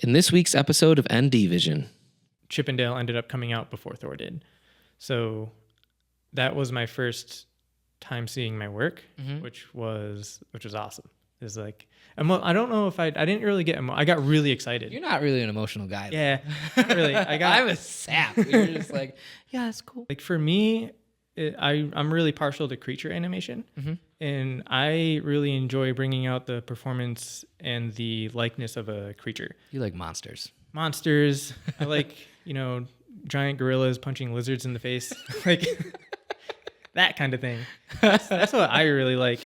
in this week's episode of NDVision. Chippendale ended up coming out before Thor did. So that was my first time seeing my work, which was awesome. It's like, I don't know if I didn't really get, I got really excited. You're not really an emotional guy, though. Yeah, not really. I'm a sap. You're just like, yeah, it's cool. Like for me, I'm really partial to creature animation, and I really enjoy bringing out the performance and the likeness of a creature. You like monsters. Monsters. I like, giant gorillas punching lizards in the face, like that kind of thing. That's what I really like.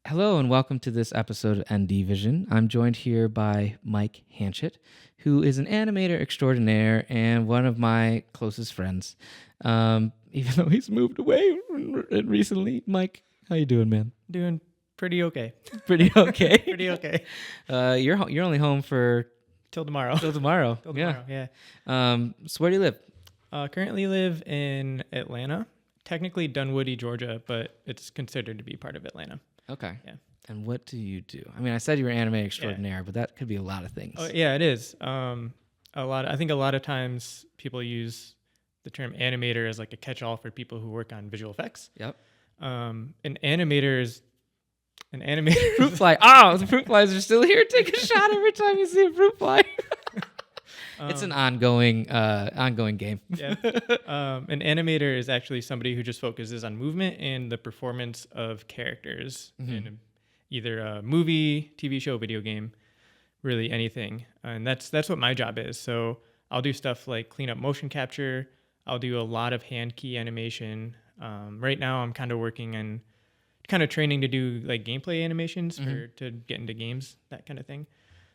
Hello and welcome to this episode of NDVision. I'm joined here by Mike Hanchett, who is an animator extraordinaire and one of my closest friends. Even though he's moved away recently. Mike, how you doing, man? Doing pretty okay. Pretty okay. Pretty okay. You're only home for till tomorrow. Till tomorrow. Yeah. So where do you live? Currently live in Atlanta, technically Dunwoody, Georgia, but it's considered to be part of Atlanta. Okay. Yeah. And what do you do? I mean, I said you were anime extraordinaire, but that could be a lot of things. Oh, yeah, it is. I think a lot of times people use the term animator as like a catch-all for people who work on visual effects. Yep. An animator is an animator. Fruit fly. Oh, the fruit flies are still here. Take a shot every time you see a fruit fly. It's an ongoing game. Yeah. An animator is actually somebody who just focuses on movement and the performance of characters in either a movie, TV show, video game, really anything. And that's what my job is. So I'll do stuff like clean up motion capture. I'll do a lot of hand key animation. Right now I'm kind of working on kind of training to do like gameplay animations to get into games, that kind of thing.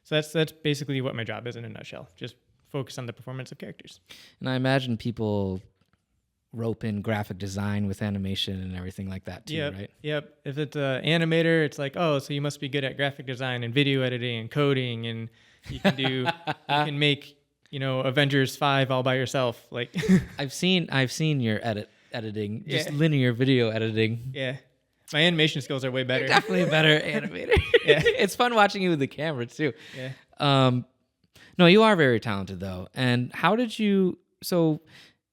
So that's basically what my job is in a nutshell. Just focus on the performance of characters. And I imagine people rope in graphic design with animation and everything like that too, right? Yep. If it's an animator, it's like, oh, so you must be good at graphic design and video editing and coding, and you can make, Avengers 5 all by yourself. Like I've seen your editing, just linear video editing. Yeah. My animation skills are way better. You're definitely a better animator. Yeah. It's fun watching you with the camera too. Yeah. No, you are very talented though. And how did you? So,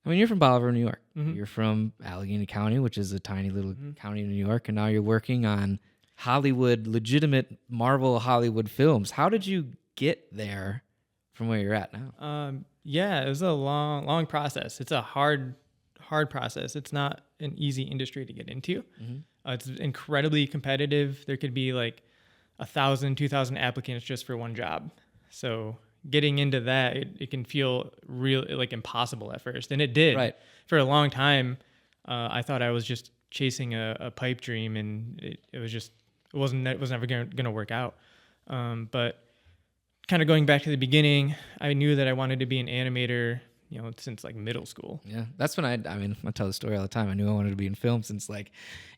I mean, you're from Bolivar, New York. You're from Allegheny County, which is a tiny little county in New York, and now you're working on Hollywood, legitimate Marvel Hollywood films. How did you get there from where you're at now? Yeah, it was a long process. It's a hard process. It's not an easy industry to get into. It's incredibly competitive. There could be like 1,000, 2,000 applicants just for one job. So getting into that, it can feel really like impossible at first, and it did. Right. For a long time, I thought I was just chasing a pipe dream, and it was never going to work out. But kind of going back to the beginning, I knew that I wanted to be an animator, since like middle school. Yeah, that's when I tell the story all the time. I knew I wanted to be in film since like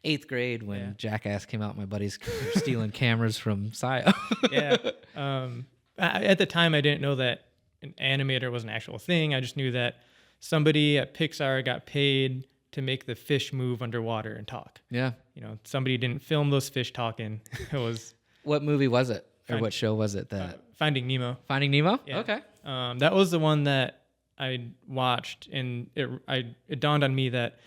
8th grade when Jackass came out. My buddies were stealing cameras from SIO. Yeah. At the time, I didn't know that an animator was an actual thing. I just knew that somebody at Pixar got paid to make the fish move underwater and talk. Yeah. Somebody didn't film those fish talking. It was... What movie was it? Or what show was it? Finding Nemo. Finding Nemo? Yeah. Okay. That was the one that I watched, and it dawned on me that,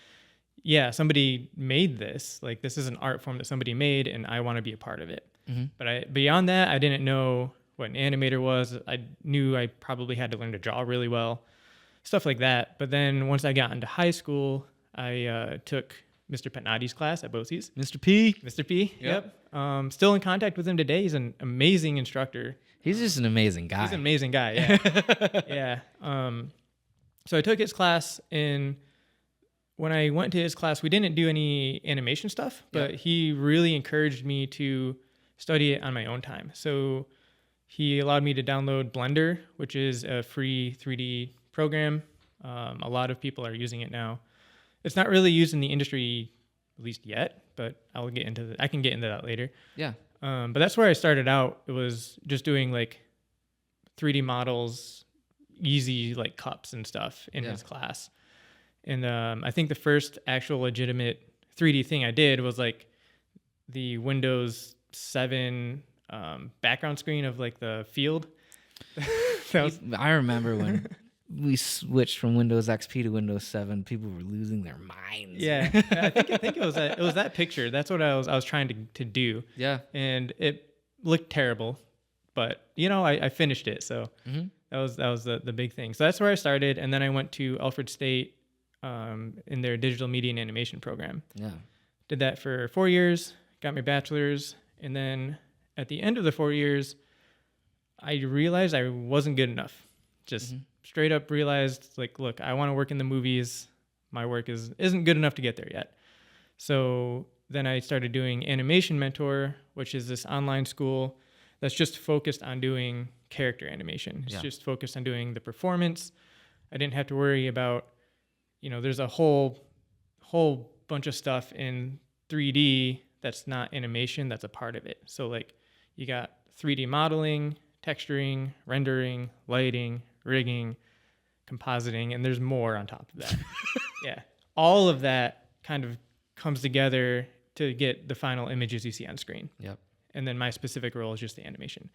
somebody made this. Like, this is an art form that somebody made, and I want to be a part of it. But beyond that, I didn't know what an animator was. I knew I probably had to learn to draw really well, stuff like that. But then once I got into high school, I took Mr. Petnati's class at BOCES. Mr. P. Mr. P. Yep. Still in contact with him today. He's an amazing instructor. He's just an amazing guy. He's an amazing guy. Yeah. Yeah. So I took his class, and when I went to his class, we didn't do any animation stuff, but he really encouraged me to study it on my own time. So he allowed me to download Blender, which is a free 3D program. A lot of people are using it now. It's not really used in the industry, at least yet, but I can get into that later. Yeah. But that's where I started out. It was just doing like 3D models, easy like cups and stuff in his class. And I think the first actual legitimate 3D thing I did was like the Windows 7 background screen of like the field. I remember when we switched from Windows XP to Windows 7, people were losing their minds. Yeah, I think it was that picture. That's what I was trying to do. Yeah, and it looked terrible, but I finished it. So that was the big thing. So that's where I started, and then I went to Alfred State in their digital media and animation program. Yeah, did that for 4 years, got my bachelor's, and then at the end of the 4 years, I realized I wasn't good enough. Just straight up realized, like, look, I want to work in the movies. My work isn't good enough to get there yet. So then I started doing Animation Mentor, which is this online school that's just focused on doing character animation. It's just focused on doing the performance. I didn't have to worry about, there's a whole bunch of stuff in 3D that's not animation that's a part of it. So like you got 3D modeling, texturing, rendering, lighting, rigging, compositing, and there's more on top of that. Yeah. All of that kind of comes together to get the final images you see on screen. Yep. And then my specific role is just the animation.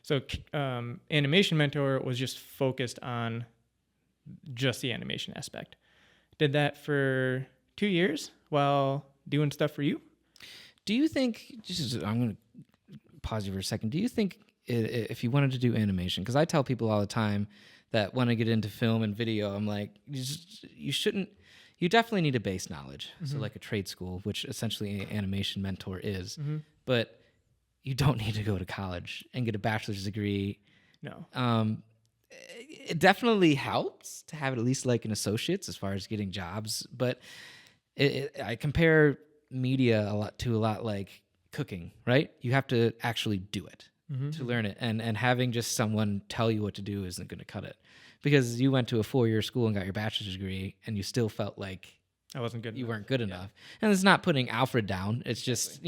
So Animation Mentor was just focused on just the animation aspect. Did that for 2 years while doing stuff for you. Do you think, I'm going to pause you for a second. Do you think if you wanted to do animation, because I tell people all the time that when I get into film and video, I'm like, you definitely need a base knowledge. So like a trade school, which essentially an Animation Mentor is, but you don't need to go to college and get a bachelor's degree. No. It definitely helps to have at least like an associate's as far as getting jobs, but I compare media a lot like cooking, right? You have to actually do it to learn it, and having just someone tell you what to do isn't going to cut it, because you went to a 4-year school and got your bachelor's degree and you still felt like I wasn't good. You weren't good enough. And it's not putting Alfred down. It's just,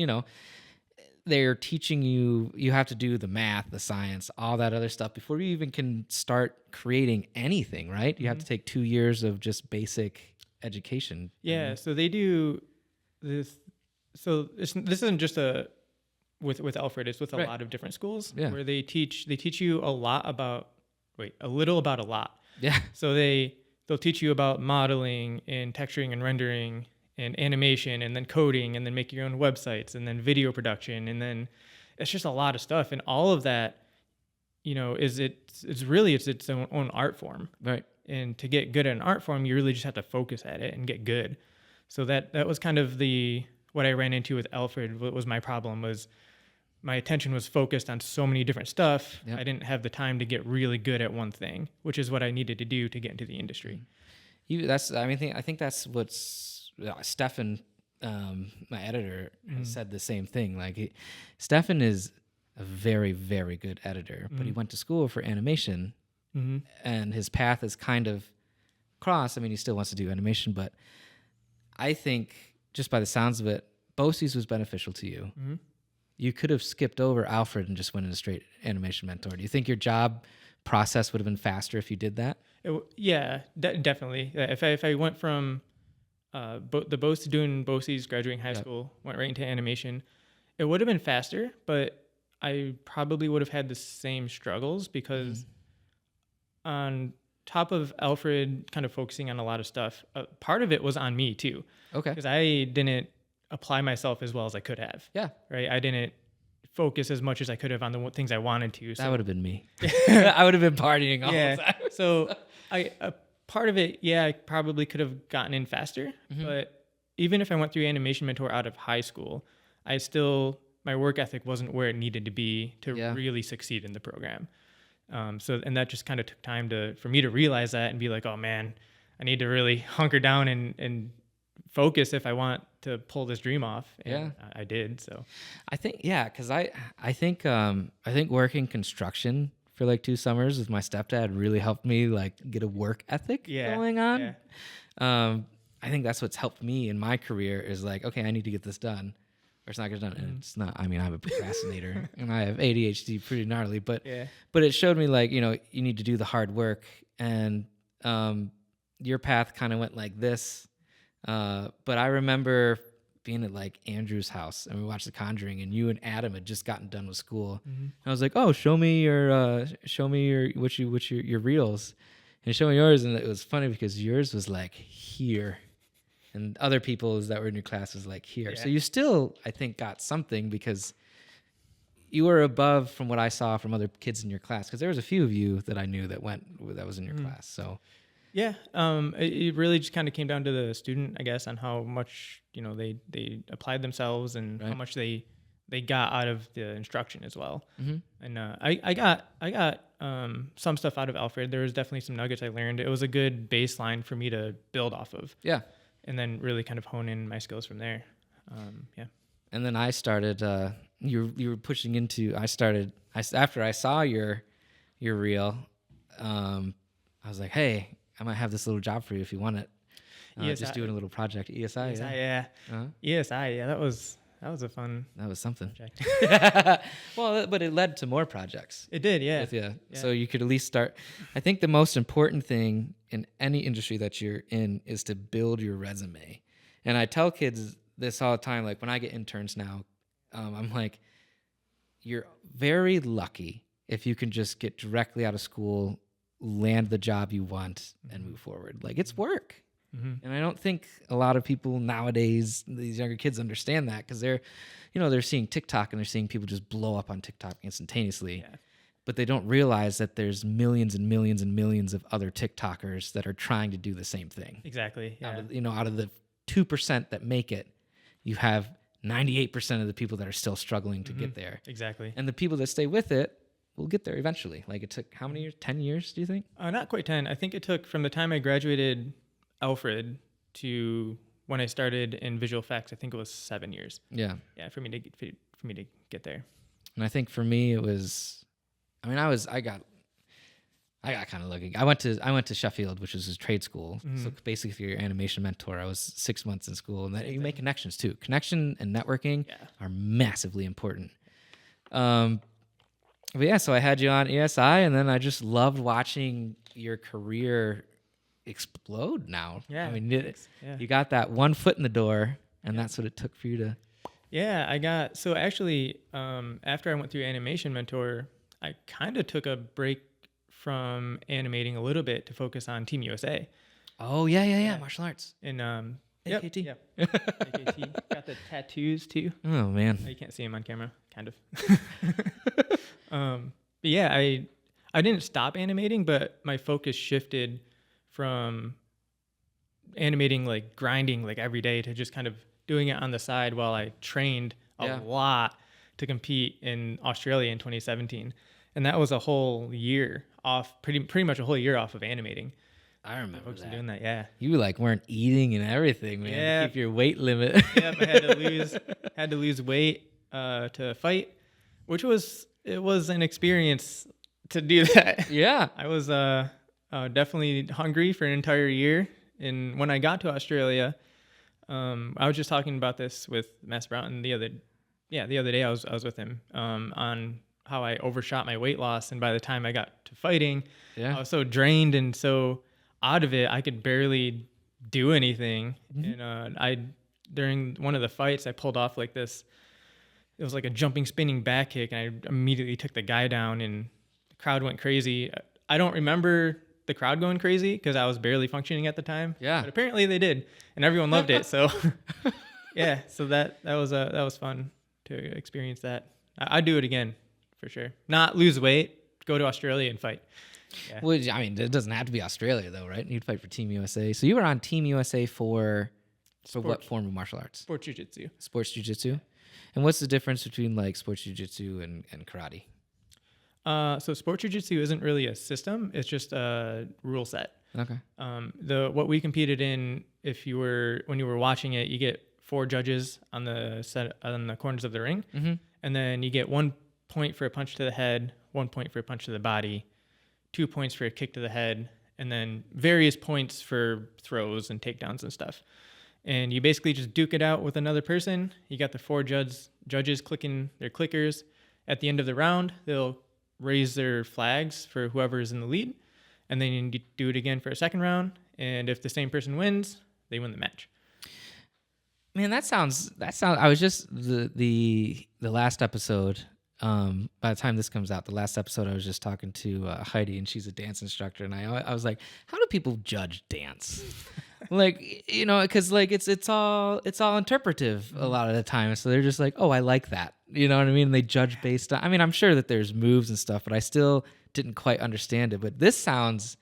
they're teaching you have to do the math, the science, all that other stuff before you even can start creating anything, right? You have to take 2 years of just basic education. Yeah, so they do this. So this isn't just with Alfred. It's with a lot of different schools where they teach you a little about a lot. Yeah. So they'll teach you about modeling and texturing and rendering and animation, and then coding, and then make your own websites, and then video production, and then it's just a lot of stuff. And all of that, it's its own art form. Right. And to get good at an art form, you really just have to focus at it and get good. So that was kind of what I ran into with Alfred. What was my problem was my attention was focused on so many different stuff. Yep. I didn't have the time to get really good at one thing, which is what I needed to do to get into the industry. I think that's what's Stefan, my editor, said the same thing. Like, Stefan is a very, very good editor, but he went to school for animation, and his path is kind of crossed. I mean, he still wants to do animation, but I think just by the sounds of it, BOCES was beneficial to you. You could have skipped over Alfred and just went into straight Animation Mentor. Do you think your job process would have been faster if you did that? Definitely. If I went from doing BOCES, graduating high school, went right into animation, it would have been faster, but I probably would have had the same struggles because on top of Alfred kind of focusing on a lot of stuff, part of it was on me too. Okay. Because I didn't apply myself as well as I could have. Yeah. Right. I didn't focus as much as I could have on the things I wanted to. So. That would have been me. I would have been partying all the time. So part of it, I probably could have gotten in faster. But even if I went through Animation Mentor out of high school, my work ethic wasn't where it needed to be to really succeed in the program. And that just kind of took time for me to realize that and be like, oh man, I need to really hunker down and focus if I want to pull this dream off. And I did. So I think, because I think working construction for like 2 summers with my stepdad really helped me like get a work ethic going on. I think that's what's helped me in my career is like, okay, I need to get this done or it's not getting done. And it's not, I'm a procrastinator and I have ADHD pretty gnarly, but it showed me like, you need to do the hard work, and your path kind of went like this. But I remember being at like Andrew's house and we watched The Conjuring, and you and Adam had just gotten done with school. And I was like, "Oh, show me your your reels," and show me yours. And it was funny because yours was like here, and other people's that were in your class was like here. So you still, I think, got something because you were above from what I saw from other kids in your class. Because there was a few of you that I knew that was in your class. So. Yeah, it really just kind of came down to the student, I guess, on how much they applied themselves and how much they got out of the instruction as well. And I got some stuff out of Alfred. There was definitely some nuggets I learned. It was a good baseline for me to build off of. Yeah, and then really kind of hone in my skills from there. And then I started. You were pushing into. After I saw your reel. I was like, hey, I might have this little job for you if you want it. Just doing a little project. ESI, yeah. ESI, yeah. That was a fun. That was something. Project. Well, but it led to more projects. It did, yeah. So you could at least start. I think the most important thing in any industry that you're in is to build your resume. And I tell kids this all the time. Like when I get interns now, I'm like, you're very lucky if you can just get directly out of school, land the job you want, and move forward. Like it's work. And I don't think a lot of people nowadays, these younger kids, understand that because they're seeing TikTok and they're seeing people just blow up on TikTok instantaneously. Yeah. But they don't realize that there's millions and millions and millions of other TikTokers that are trying to do the same thing. Exactly. Yeah. Out of the 2% that make it, you have 98% of the people that are still struggling to get there. Exactly. And the people that stay with it will get there eventually. Like it took how many years? 10 years, do you think? Not quite 10. I think it took from the time I graduated Alfred to when I started in visual effects. I think it was 7 years. Yeah. Yeah, for me to get there. And I think for me it was. I mean, I got kind of lucky. I went to Sheffield, which was a trade school. So basically, if you're your animation mentor, I was 6 months in school, and then you make connections too. Connection and networking are massively important. But yeah, so I had you on ESI, and then I just loved watching your career explode now. Yeah. I mean, you got that one foot in the door, and that's what it took for you to. Yeah, so actually, after I went through Animation Mentor, I kind of took a break from animating a little bit to focus on Team USA. Oh, yeah. Martial arts. And AKT. Yep. AKT. Got the tattoos, too. Oh, man. You can't see them on camera, kind of. But yeah, I didn't stop animating, but my focus shifted from animating, like grinding like every day, to just kind of doing it on the side while I trained a lot to compete in Australia in 2017. And that was a whole year off, pretty much a whole year off of animating. I remember that. Doing that, yeah. You weren't eating and everything, man. Yeah. To keep your weight limit. Yep, I had to lose weight to fight, which was an experience to do that. Yeah. I was definitely hungry for an entire year. And when I got to Australia, I was just talking about this with Master Broughton the other day. I was with him on how I overshot my weight loss, and by the time I got to fighting, I was so drained and so out of it, I could barely do anything. And during one of the fights, I pulled off like this. It was like a jumping, spinning back kick, and I immediately took the guy down, and the crowd went crazy. I don't remember the crowd going crazy because I was barely functioning at the time. Yeah, but apparently they did, and everyone loved it. So, yeah, so that was fun to experience that. I'd do it again for sure. Not lose weight, go to Australia and fight. Yeah. Well, I mean, it doesn't have to be Australia though, right? You'd fight for Team USA. So you were on Team USA for what form of martial arts? Sports jiu-jitsu. Sports jiu-jitsu. And what's the difference between like sports jiu-jitsu and karate? So sports jiu-jitsu isn't really a system; it's just a rule set. Okay. What we competed in, when you were watching it, you get 4 judges on the corners of the ring, and then you get 1 point for a punch to the head, 1 point for a punch to the body, 2 points for a kick to the head, and then various points for throws and takedowns and stuff. And you basically just duke it out with another person. You got the 4 judges clicking their clickers. At the end of the round, they'll raise their flags for whoever is in the lead, and then you do it again for a second round. And if the same person wins, they win the match. Man, that sounds. I was just the last episode. By the time this comes out, the last episode, I was just talking to Heidi, and she's a dance instructor, and I was like, how do people judge dance? Like, because like it's all interpretive a lot of the time. So they're just like, oh, I like that. You know what I mean? And they judge based on. I mean, I'm sure that there's moves and stuff, but I still didn't quite understand it. But this sounds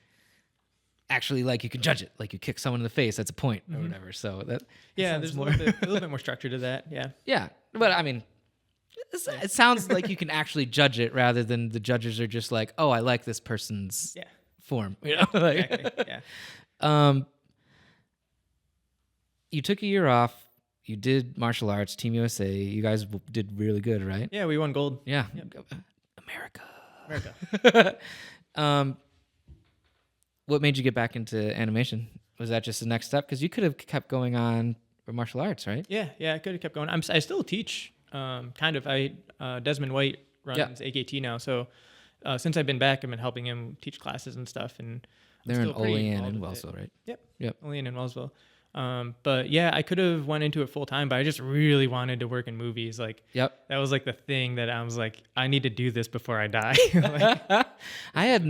actually like you can judge it, like you kick someone in the face, that's a point or whatever. So there's more a little bit more structure to that. Yeah. Yeah, but I mean, it sounds like you can actually judge it rather than the judges are just like, oh, I like this person's form. Like, Exactly. Yeah. You took a year off. You did martial arts, Team USA. You guys did really good, right? Yeah, we won gold. Yeah. Yep. America. What made you get back into animation? Was that just the next step? Because you could have kept going on with martial arts, right? Yeah, I could have kept going. I still teach, kind of. Desmond White runs AKT now, so since I've been back, I've been helping him teach classes and stuff. And they're in Olean and Wellsville, right? Yep. Olean and Wellsville. But yeah, I could have went into it full time, but I just really wanted to work in movies. Like, that was like the thing that I was like, I need to do this before I die. Like, I had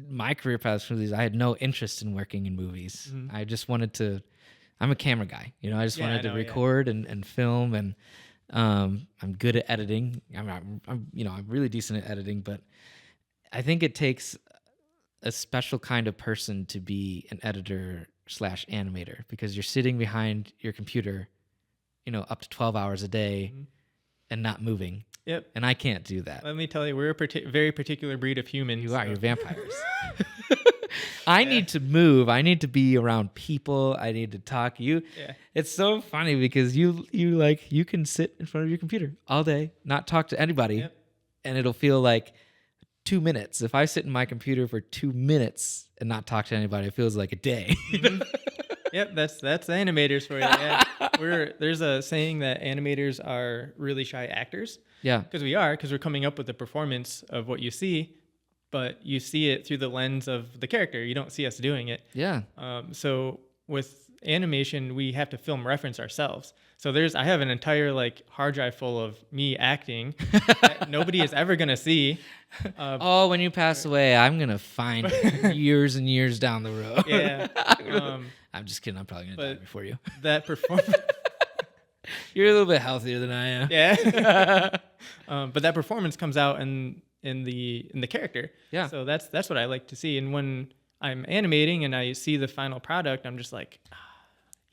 my career path for these. I had no interest in working in movies. I just wanted to. I'm a camera guy, I just wanted to record and film, and I'm good at editing. I'm really decent at editing, but I think it takes a special kind of person to be an editor / animator, because you're sitting behind your computer, up to 12 hours a day and not moving. Yep. And I can't do that. Let me tell you, we're a very particular breed of humans. You're vampires. I need to move. I need to be around people. I need to talk. It's so funny because you can sit in front of your computer all day, not talk to anybody, and it'll feel like 2 minutes. If I sit in my computer for 2 minutes and not talk to anybody, it feels like a day. Yep, that's animators for you. Yeah. There's a saying that animators are really shy actors. Yeah. Because we're coming up with the performance of what you see, but you see it through the lens of the character. You don't see us doing it. Yeah. So with animation, we have to film reference ourselves. So I have an entire hard drive full of me acting that nobody is ever gonna see. When you pass away, I'm gonna find it years and years down the road. Yeah. I'm just kidding. I'm probably gonna die before you. That performance. You're a little bit healthier than I am. Yeah. But that performance comes out in the character. Yeah. So that's what I like to see. And when I'm animating and I see the final product, I'm just like,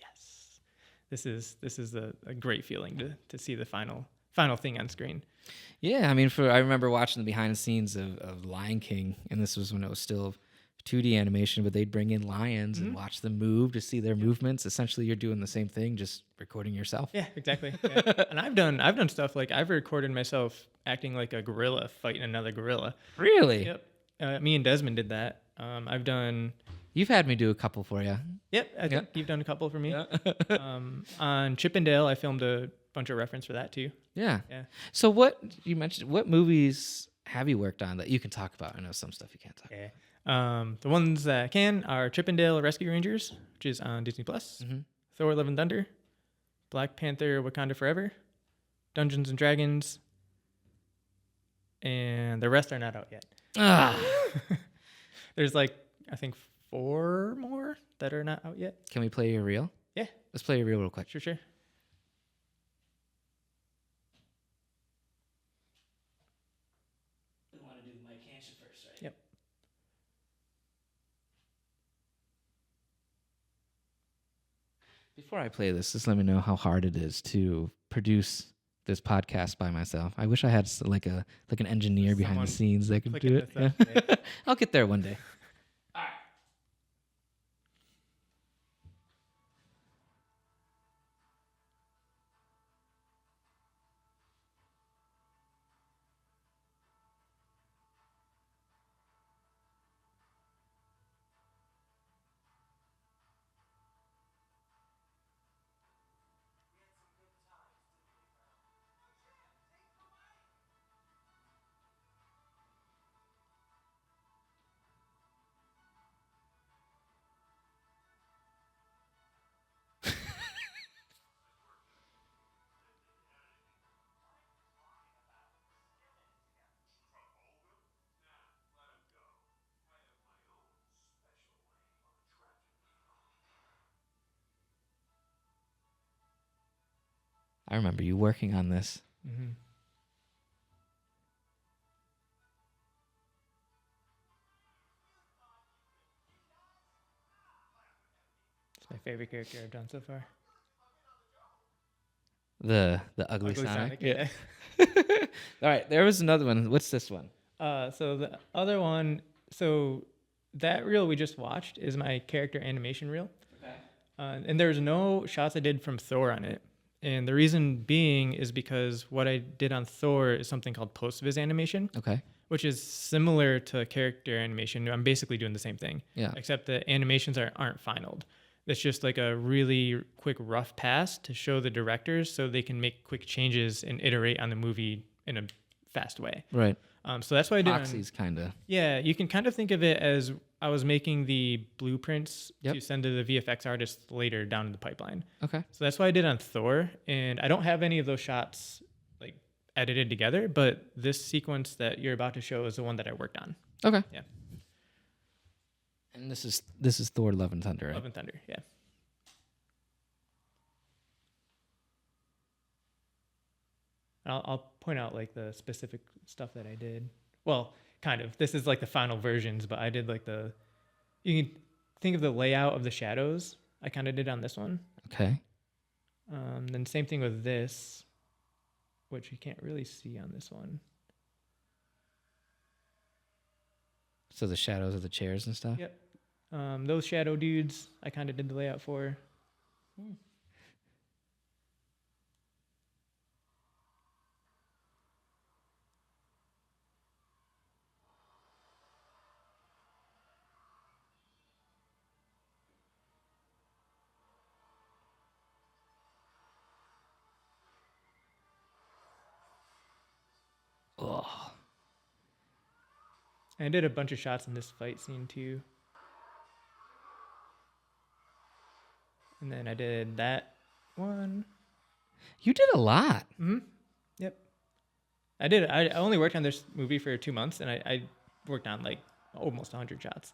yes, this is a great feeling to see the final thing on screen. Yeah, I mean, I remember watching the behind the scenes of Lion King, and this was when it was still 2D animation, but they'd bring in lions and watch them move to see their movements. Essentially, you're doing the same thing, just recording yourself. Yeah, exactly. Yeah. And I've done stuff like I've recorded myself acting like a gorilla fighting another gorilla. Really? Yep. Me and Desmond did that. I've done. You've had me do a couple for you. Yep, I think you've done a couple for me. Yeah. On Chippendale, I filmed a bunch of reference for that too. Yeah. So what you mentioned? What movies have you worked on that you can talk about? I know some stuff you can't talk about. The ones that I can are Chippendale Rescue Rangers, which is on Disney Plus. Thor Love and Thunder, Black Panther Wakanda Forever, Dungeons and Dragons, and the rest are not out yet. There's I think 4 more that are not out yet. Can we play your reel? Yeah. Let's play your reel real quick. Sure. We want to do Mike Hanchett first, right? Yep. Before I play this, just let me know how hard it is to produce this podcast by myself. I wish I had an engineer behind the scenes that could do it. Yeah. I'll get there one day. All right. I remember you working on this. Mm-hmm. It's my favorite character I've done so far. The ugly Sonic. Yeah. All right, there was another one. What's this one? So the other one, so that reel we just watched is my character animation reel. Okay. And there's no shots I did from Thor on it. And the reason being is because what I did on Thor is something called post-viz animation. Okay. Which is similar to character animation. I'm basically doing the same thing. Yeah. Except the animations aren't finalized. It's just like a really quick rough pass to show the directors so they can make quick changes and iterate on the movie in a fast way. Right. So that's what I did. Foxy's kind of. Yeah, you can kind of think of it as I was making the blueprints to send to the VFX artists later down in the pipeline. Okay. So that's what I did on Thor, and I don't have any of those shots like edited together, but this sequence that you're about to show is the one that I worked on. Okay. Yeah. And this is Thor Love and Thunder, right? Love and Thunder, yeah. I'll point out like the specific stuff that I did. Well, kind of. This is like the final versions, but I did like you can think of the layout of the shadows. I kind of did on this one. Okay. Then same thing with this, which you can't really see on this one. So the shadows of the chairs and stuff? Yep. Those shadow dudes, I kind of did the layout for. Oh. And I did a bunch of shots in this fight scene too. And then I did that one. You did a lot. Mm-hmm. Yep. I only worked on this movie for 2 months, and I worked on like almost 100 shots.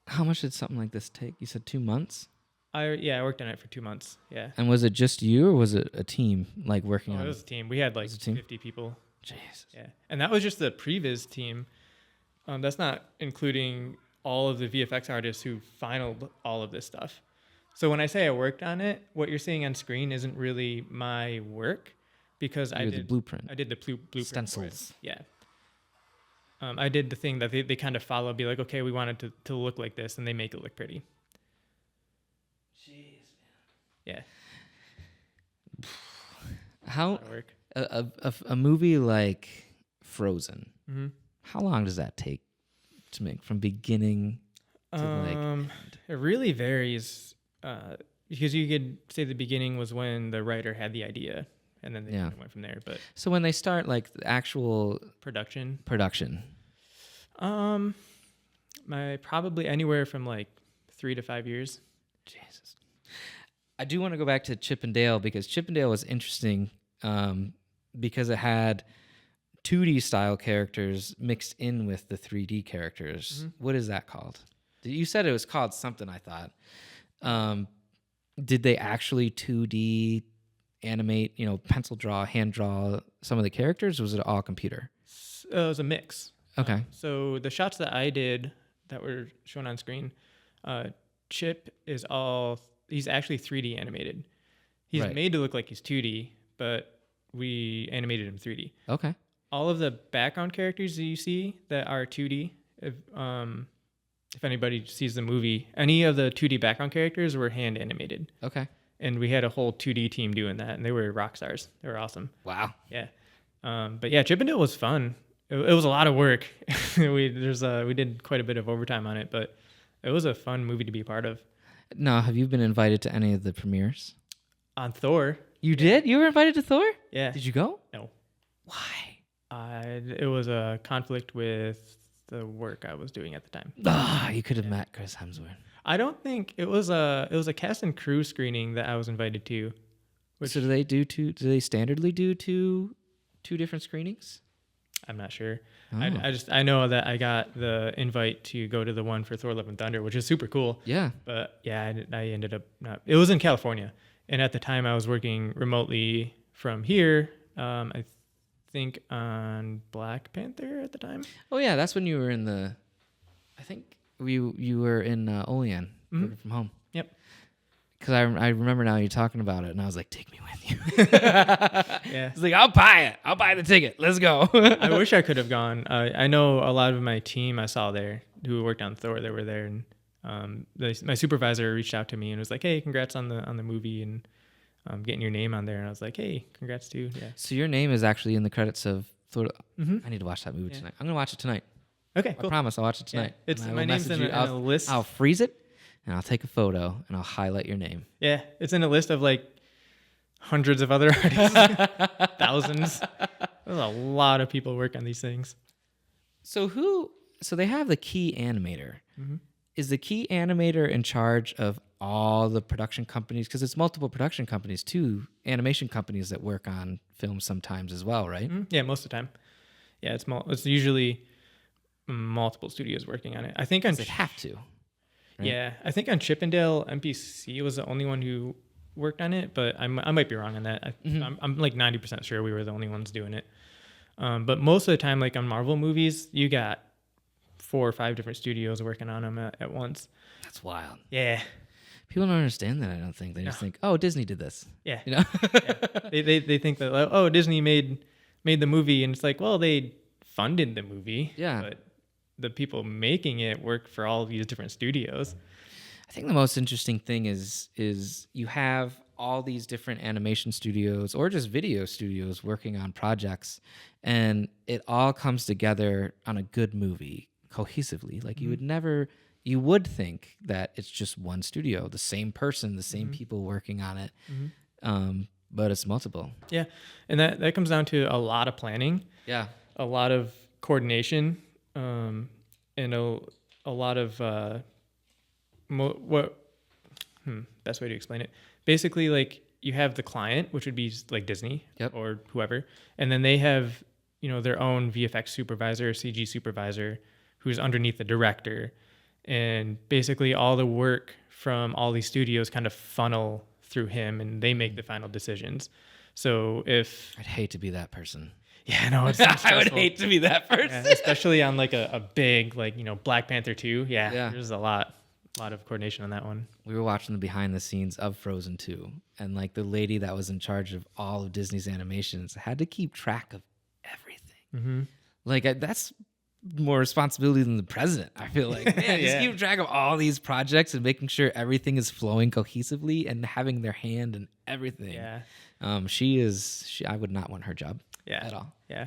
How much did something like this take? You said 2 months? I worked on it for 2 months. Yeah. And was it just you, or was it a team like working on it? It was a team. We had like 50 people. Jesus. Yeah. And that was just the previs team. That's not including all of the VFX artists who finalized all of this stuff. So when I say I worked on it, what you're seeing on screen isn't really my work, because I did the blueprint. I did the blueprint. Stencils. Yeah. I did the thing that they kind of follow, be like, okay, we want it to look like this, and they make it look pretty. Jeez, man. Yeah. How a movie like Frozen? Mm-hmm. How long does that take to make from beginning to end? It really varies, because you could say the beginning was when the writer had the idea, and then they kind of went from there. But so when they start like the actual production, probably anywhere from like 3 to 5 years. Jesus. I do want to go back to Chip and Dale, because Chip and Dale was interesting because it had 2D style characters mixed in with the 3D characters. Mm-hmm. What is that called? You said it was called something, I thought. Did they actually 2D animate, pencil draw, hand draw some of the characters, or was it all computer? It was a mix. Okay. So the shots that I did that were shown on screen, Chip he's actually 3D animated. He's made to look like he's 2D, but we animated him 3D. Okay. All of the background characters that you see that are 2D, if anybody sees the movie, any of the 2D background characters were hand animated. Okay. And we had a whole 2D team doing that, and they were rock stars. They were awesome. Wow. Yeah. But yeah, Chip and Dale was fun. It was a lot of work. We did quite a bit of overtime on it, but it was a fun movie to be part of. Now, have you been invited to any of the premieres? On Thor. You did? You were invited to Thor? Yeah. Did you go? No. Why? It was a conflict with the work I was doing at the time. You could have met Chris Hemsworth. I don't think it was a cast and crew screening that I was invited to. So do they standardly do two different screenings? I'm not sure. Oh. I know that I got the invite to go to the one for Thor Love and Thunder, which is super cool. Yeah. But yeah, I ended up not. It was in California, and at the time I was working remotely from here. I think on Black Panther at the time. Oh yeah, that's when you were in the. I think you were in Olean, working from home. Yep. Because I remember now you talking about it, and I was like, take me with you. Yeah. It's like, I'll buy it. I'll buy the ticket. Let's go. I wish I could have gone. I know a lot of my team I saw there who worked on Thor. They were there, and my supervisor reached out to me and was like, "Hey, congrats on the movie and getting your name on there." And I was like, "Hey, congrats too." Yeah. So your name is actually in the credits of Thor. Mm-hmm. I need to watch that movie tonight. I'm gonna watch it tonight. Okay. I Cool. promise I'll watch it tonight. Yeah. It's And I my will name's message in you. a list. I'll freeze it, and I'll take a photo, and I'll highlight your name. Yeah, it's in a list of like hundreds of other artists, thousands. There's a lot of people work on these things. So they have the key animator. Mm-hmm. Is the key animator in charge of all the production companies? Because it's multiple production companies too, animation companies that work on films sometimes as well, right? Mm-hmm. Yeah, most of the time. Yeah, it's usually multiple studios working on it. I think on They have to. Right? Yeah, I think on Chippendale, MPC was the only one who worked on it, but I might be wrong on that. I'm like 90% sure we were the only ones doing it. But most of the time, like on Marvel movies, you got 4 or 5 different studios working on them at once. That's wild. Yeah. People don't understand that, I don't think. They just think, oh, Disney did this. Yeah. You know? Yeah. They think that, like, oh, Disney made the movie, and it's like, well, they funded the movie. Yeah. But the people making it work for all these different studios. I think the most interesting thing is you have all these different animation studios or just video studios working on projects, and it all comes together on a good movie cohesively. Like you would think that it's just one studio, the same person, the same people working on it, but it's multiple. Yeah, and that comes down to a lot of planning. Yeah, a lot of coordination, and a lot of best way to explain it. Basically, like you have the client, which would be like Disney or whoever, and then they have their own VFX supervisor, CG supervisor, who's underneath the director, and basically all the work from all these studios kind of funnel through him, and they make the final decisions. So if I'd hate to be that person. Yeah, no, it's I would hate to be that person. Yeah, especially on like a big, like, Black Panther 2. Yeah, there's a lot of coordination on that one. We were watching the behind the scenes of Frozen 2, and like the lady that was in charge of all of Disney's animations had to keep track of everything. Mm-hmm. Like that's more responsibility than the president. I feel like just keep track of all these projects and making sure everything is flowing cohesively and having their hand in everything. Yeah. I would not want her job. Yeah. At all. Yeah.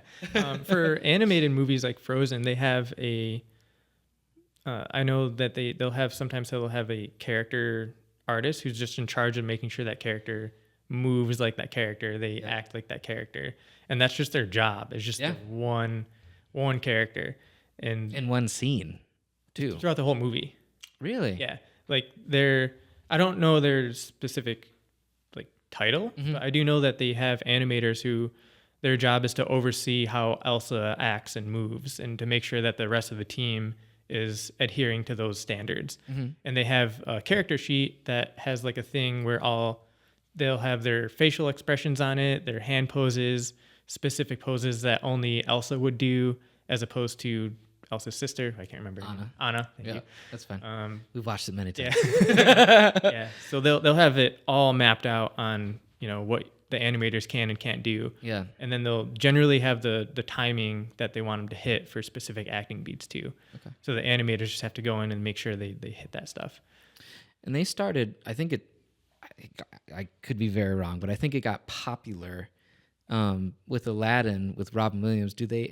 For animated movies like Frozen, they have I know that they'll have a character artist who's just in charge of making sure that character moves like that character. They act like that character. And that's just their job. It's just the one character. And in one scene, too. Throughout the whole movie. Really? Yeah. Like I don't know their specific like title, but I do know that they have animators who their job is to oversee how Elsa acts and moves and to make sure that the rest of the team is adhering to those standards. And they have a character sheet that has like a thing where they'll have their facial expressions on it, their hand poses, specific poses that only Elsa would do, as opposed to Elsa's sister. I can't remember. Anna. Thank you. That's fine. We've watched it many times. Yeah. Yeah. So they'll have it all mapped out on what the animators can and can't do. Yeah. And then they'll generally have the timing that they want them to hit for specific acting beats too. Okay. So the animators just have to go in and make sure they hit that stuff. And they started, I think I could be very wrong, but I think it got popular with Aladdin with Robin Williams. Do they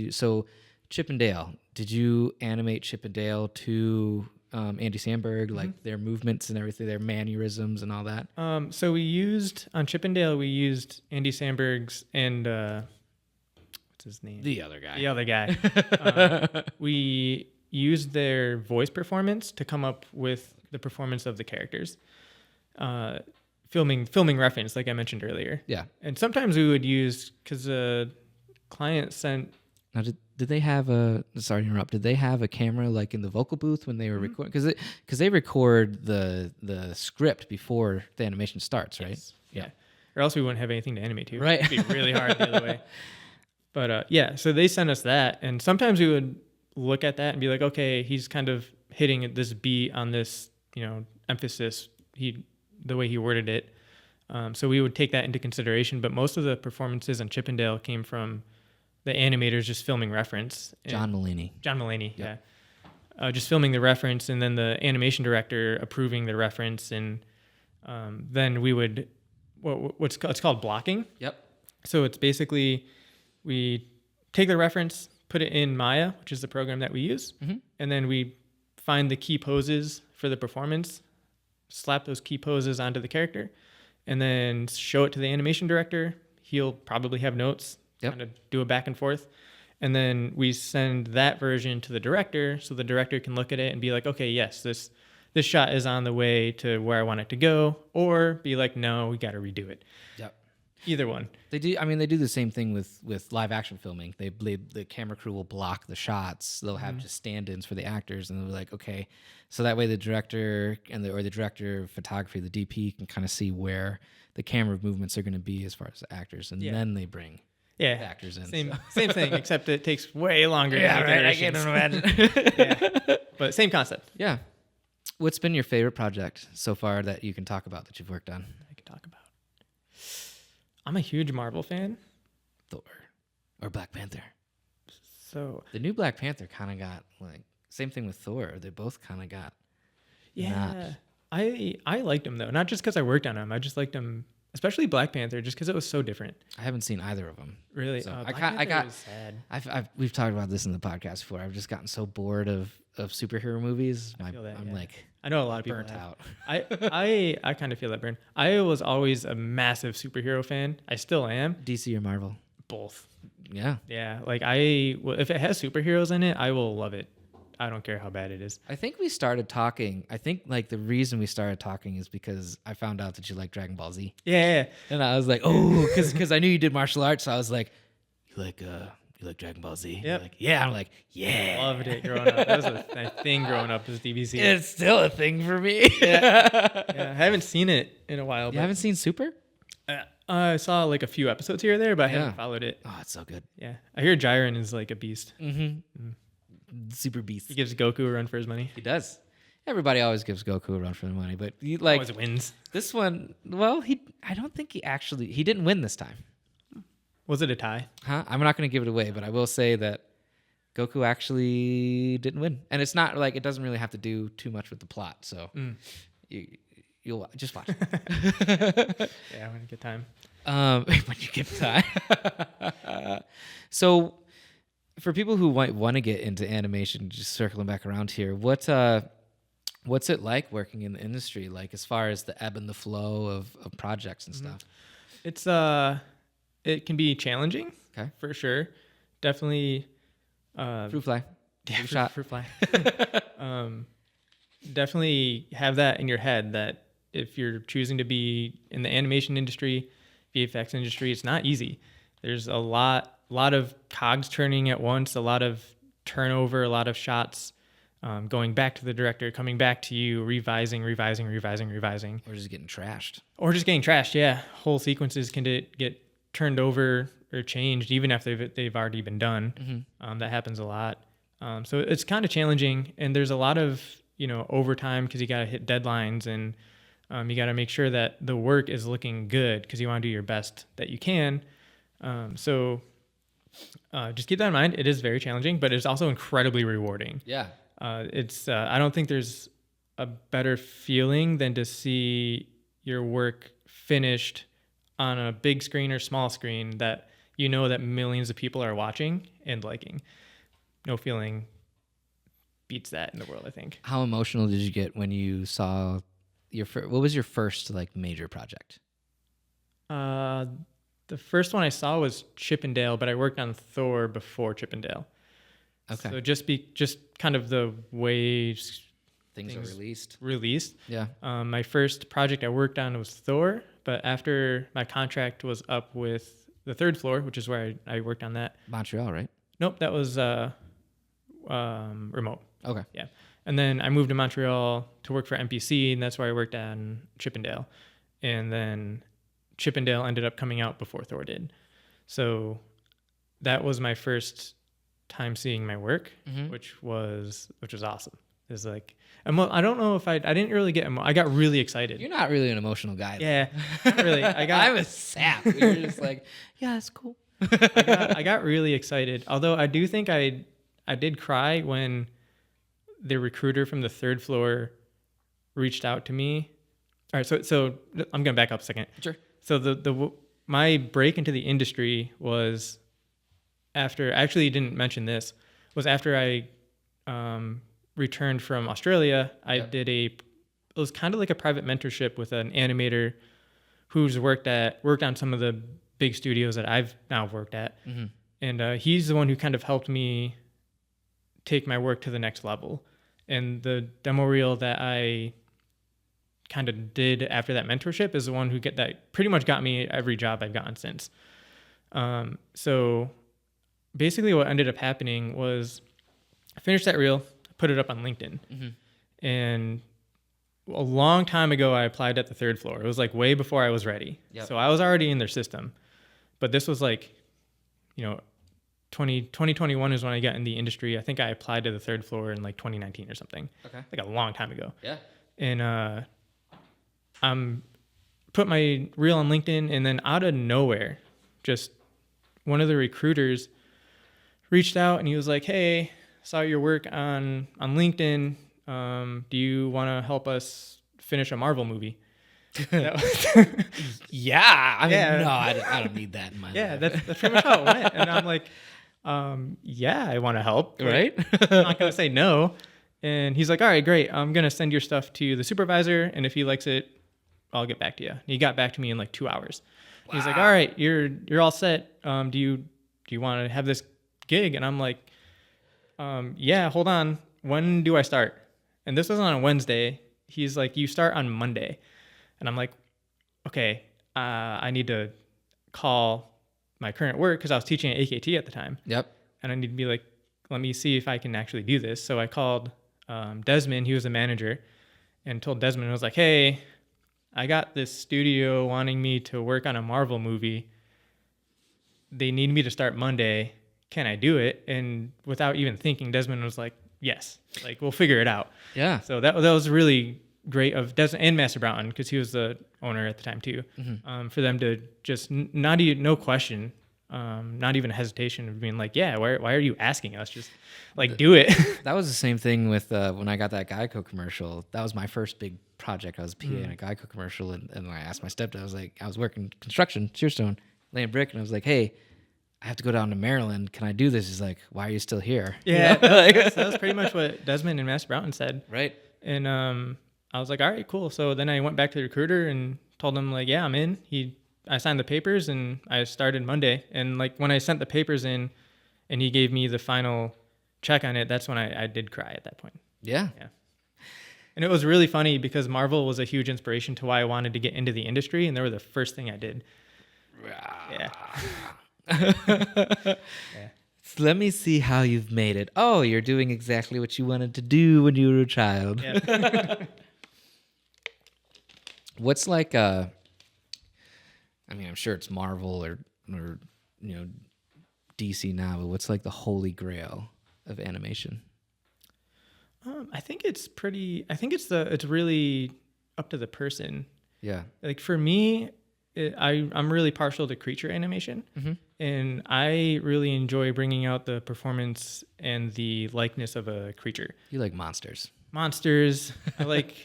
so Chip and Dale? Did you animate Chip and Dale to Andy Samberg, like their movements and everything, their mannerisms and all that? So on Chip and Dale, we used Andy Samberg's and what's his name? The other guy. We used their voice performance to come up with the performance of the characters. Filming reference, like I mentioned earlier. Yeah. And sometimes we would use, because a client sent Now, did they have a? Sorry to interrupt. Did they have a camera like in the vocal booth when they were recording? Because they record the script before the animation starts, right? Yes. Yeah. Or else we wouldn't have anything to animate to. Right. It'd be really hard the other way. But yeah, so they sent us that, and sometimes we would look at that and be like, okay, he's kind of hitting this beat on this, emphasis. The way he worded it. So we would take that into consideration. But most of the performances on Chippendale came from the animators just filming reference. John Mulaney. Yep. Yeah. Just filming the reference, and then the animation director approving the reference, and then we would it's called blocking. Yep. So it's basically we take the reference, put it in Maya, which is the program that we use, and then we find the key poses for the performance, slap those key poses onto the character, and then show it to the animation director. He'll probably have notes. Yep. Kind of do a back and forth. And then we send that version to the director, so the director can look at it and be like, okay, yes, this shot is on the way to where I want it to go, or be like, no, we got to redo it. Yep. Either one. They do. I mean, they do the same thing with live action filming. The camera crew will block the shots. They'll have just stand-ins for the actors, and they'll be like, okay, so that way the director or the director of photography, the DP, can kind of see where the camera movements are going to be as far as the actors, and then they bring actors in. Same thing, except it takes way longer. Yeah, right. I can't imagine. But same concept. Yeah. What's been your favorite project so far that you can talk about that you've worked on? I can talk about. I'm a huge Marvel fan. Thor or Black Panther. So the new Black Panther kind of got like same thing with Thor. They both kind of got. Yeah, I liked them though, not just because I worked on them. I just liked them, especially Black Panther, just because it was so different. I haven't seen either of them. Really, so I got sad. We've talked about this in the podcast before. I've just gotten so bored of superhero movies. I'm like, I know a lot of people burnt out. I kind of feel that burn. I was always a massive superhero fan. I still am. DC or Marvel? Both. Yeah. Yeah. Like if it has superheroes in it, I will love it. I don't care how bad it is. I think we started talking. I think like the reason we started talking is because I found out that you like Dragon Ball Z. Yeah. And I was like, oh, because I knew you did martial arts. So I was like, you like Dragon Ball Z? Yep. Like, yeah. I'm like, yeah. Loved it growing up. That was a thing growing up was DBZ. It's still a thing for me. Yeah. I haven't seen it in a while. You haven't seen Super? I saw like a few episodes here or there, but I haven't followed it. Oh, it's so good. Yeah. I hear Jiren is like a beast. Super beast. He gives Goku a run for his money. He does. Everybody always gives Goku a run for the money, but he always wins. This one, well, I don't think he didn't win this time. Was it a tie? Huh? I'm not going to give it away, but I will say that Goku actually didn't win. And it's not like it doesn't really have to do too much with the plot. So you'll just watch it. Yeah, when you get time. When you get time. So for people who might want to get into animation, just circling back around here, what's it like working in the industry? Like as far as the ebb and the flow of projects and stuff? It's it can be challenging. Okay. For sure. Definitely Fruit fly. Yeah, fruit fly. Definitely have that in your head that if you're choosing to be in the animation industry, VFX industry, it's not easy. There's a lot of cogs turning at once, a lot of turnover, a lot of shots going back to the director, coming back to you, revising. Or just getting trashed. Yeah. Whole sequences can get turned over or changed even after they've already been done. That happens a lot. So it's kind of challenging, and there's a lot of overtime because you got to hit deadlines, and you got to make sure that the work is looking good because you want to do your best that you can. So just keep that in mind. It is very challenging, but it's also incredibly rewarding. Yeah. It's I don't think there's a better feeling than to see your work finished on a big screen or small screen that that millions of people are watching and liking. No feeling beats that in the world, I think. How emotional did you get when you saw what was your first like major project? The first one I saw was Chippendale, but I worked on Thor before Chippendale. Okay. So just kind of the way things are released. Yeah. My first project I worked on was Thor, but after my contract was up with the Third Floor, which is where I worked on that. Montreal, right? Nope, that was remote. Okay. Yeah. And then I moved to Montreal to work for MPC, and that's where I worked on Chippendale. And then Chippendale ended up coming out before Thor did. So that was my first time seeing my work, which was awesome. It's like, I don't know if I didn't really get I got really excited. You're not really an emotional guy. Yeah, not really. I'm a sap. You're just like, yeah, it's cool. I got really excited. Although I do think I did cry when the recruiter from the third floor reached out to me. All right, so I'm gonna back up a second. Sure. So my break into the industry was after. I actually didn't mention this. Was after I returned from Australia. I did it was kind of like a private mentorship with an animator who's worked on some of the big studios that I've now worked at, and he's the one who kind of helped me take my work to the next level. And the demo reel that I kind of did after that mentorship is the one that pretty much got me every job I've gotten since. So basically what ended up happening was I finished that reel, put it up on LinkedIn. And a long time ago, I applied at the third floor. It was like way before I was ready. Yep. So I was already in their system. But this was like, 2021 is when I got in the industry. I think I applied to the third floor in like 2019 or something. Okay. Like a long time ago. Yeah. And I'm put my reel on LinkedIn, and then out of nowhere, just one of the recruiters reached out and he was like, "Hey, saw your work on LinkedIn. Do you want to help us finish a Marvel movie?" Yeah. I mean, no, I don't need that in my life. Yeah, that's pretty much how it went. And I'm like, yeah, I want to help. Right? I'm not going to say no. And he's like, all right, great. I'm going to send your stuff to the supervisor. And if he likes it, I'll get back to you. And he got back to me in like 2 hours. Wow. He's like, all right, you're all set. Do you want to have this gig? And I'm like, yeah, hold on. When do I start? And this was on a Wednesday. He's like, you start on Monday. And I'm like, okay, I need to call my current work because I was teaching at AKT at the time. Yep. And I need to be like, let me see if I can actually do this. So I called Desmond, he was the manager, and told Desmond, I was like, hey, I got this studio wanting me to work on a Marvel movie. They need me to start Monday. Can I do it? And without even thinking, Desmond was like, yes, like we'll figure it out. Yeah. So that was really great of Desmond and Master Broughton, because he was the owner at the time too, for them to just no question, not even a hesitation of being like, yeah, why are you asking us? Just like do it. That was the same thing with when I got that Geico commercial. That was my first big project. I was a PA in a Geico commercial, and when I asked my stepdad, I was like, I was working construction, Shearstone, laying brick, and I was like, hey, I have to go down to Maryland. Can I do this? He's like, why are you still here? Yeah, that was pretty much what Desmond and Master Broughton said. Right. And I was like, all right, cool. So then I went back to the recruiter and told him like, yeah, I'm in. I signed the papers and I started Monday. And like when I sent the papers in and he gave me the final check on it, that's when I did cry at that point. Yeah. Yeah. And it was really funny because Marvel was a huge inspiration to why I wanted to get into the industry, and they were the first thing I did. Yeah. Yeah. So let me see how you've made it. Oh, you're doing exactly what you wanted to do when you were a child. Yeah. What's like I mean, I'm sure it's Marvel or DC now, but what's like the holy grail of animation? I think it's really up to the person. Yeah. Like for me, I'm really partial to creature animation, and I really enjoy bringing out the performance and the likeness of a creature. You like monsters. I like,